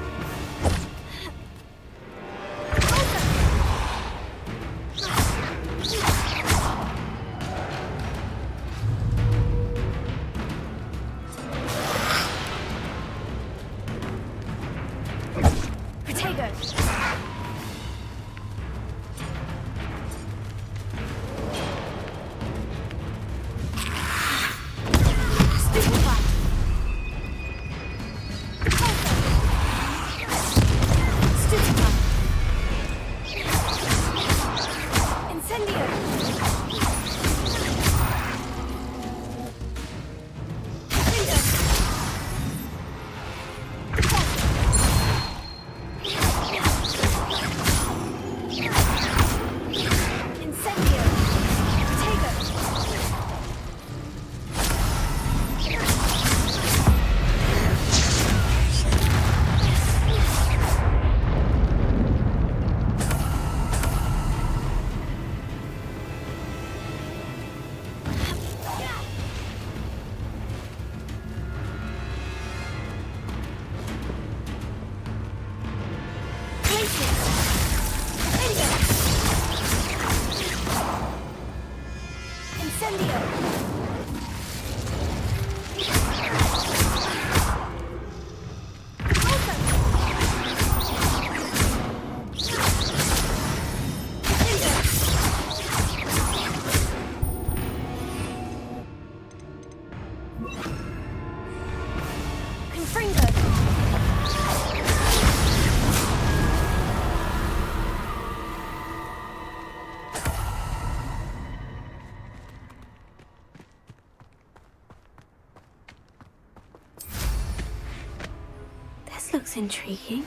That's intriguing.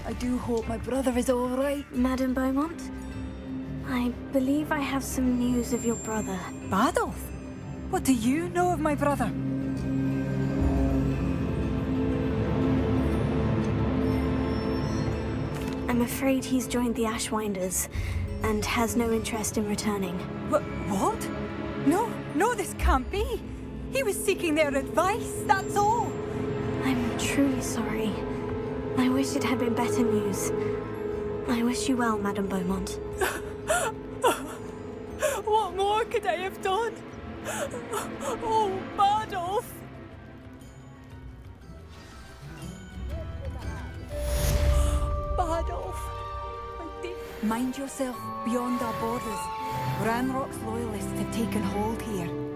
I do hope my brother is all right. Madame Beaumont? I believe I have some news of your brother. Badolf? What do you know of my brother? I'm afraid he's joined the Ashwinders and has no interest in returning. What? No, this can't be. He was seeking their advice, that's all. I'm truly sorry. I wish it had been better news. I wish you well, Madame Beaumont. What more could I have done? Oh, Badolf! Badolf! Mind yourself beyond our borders. Ranrock's loyalists have taken hold here.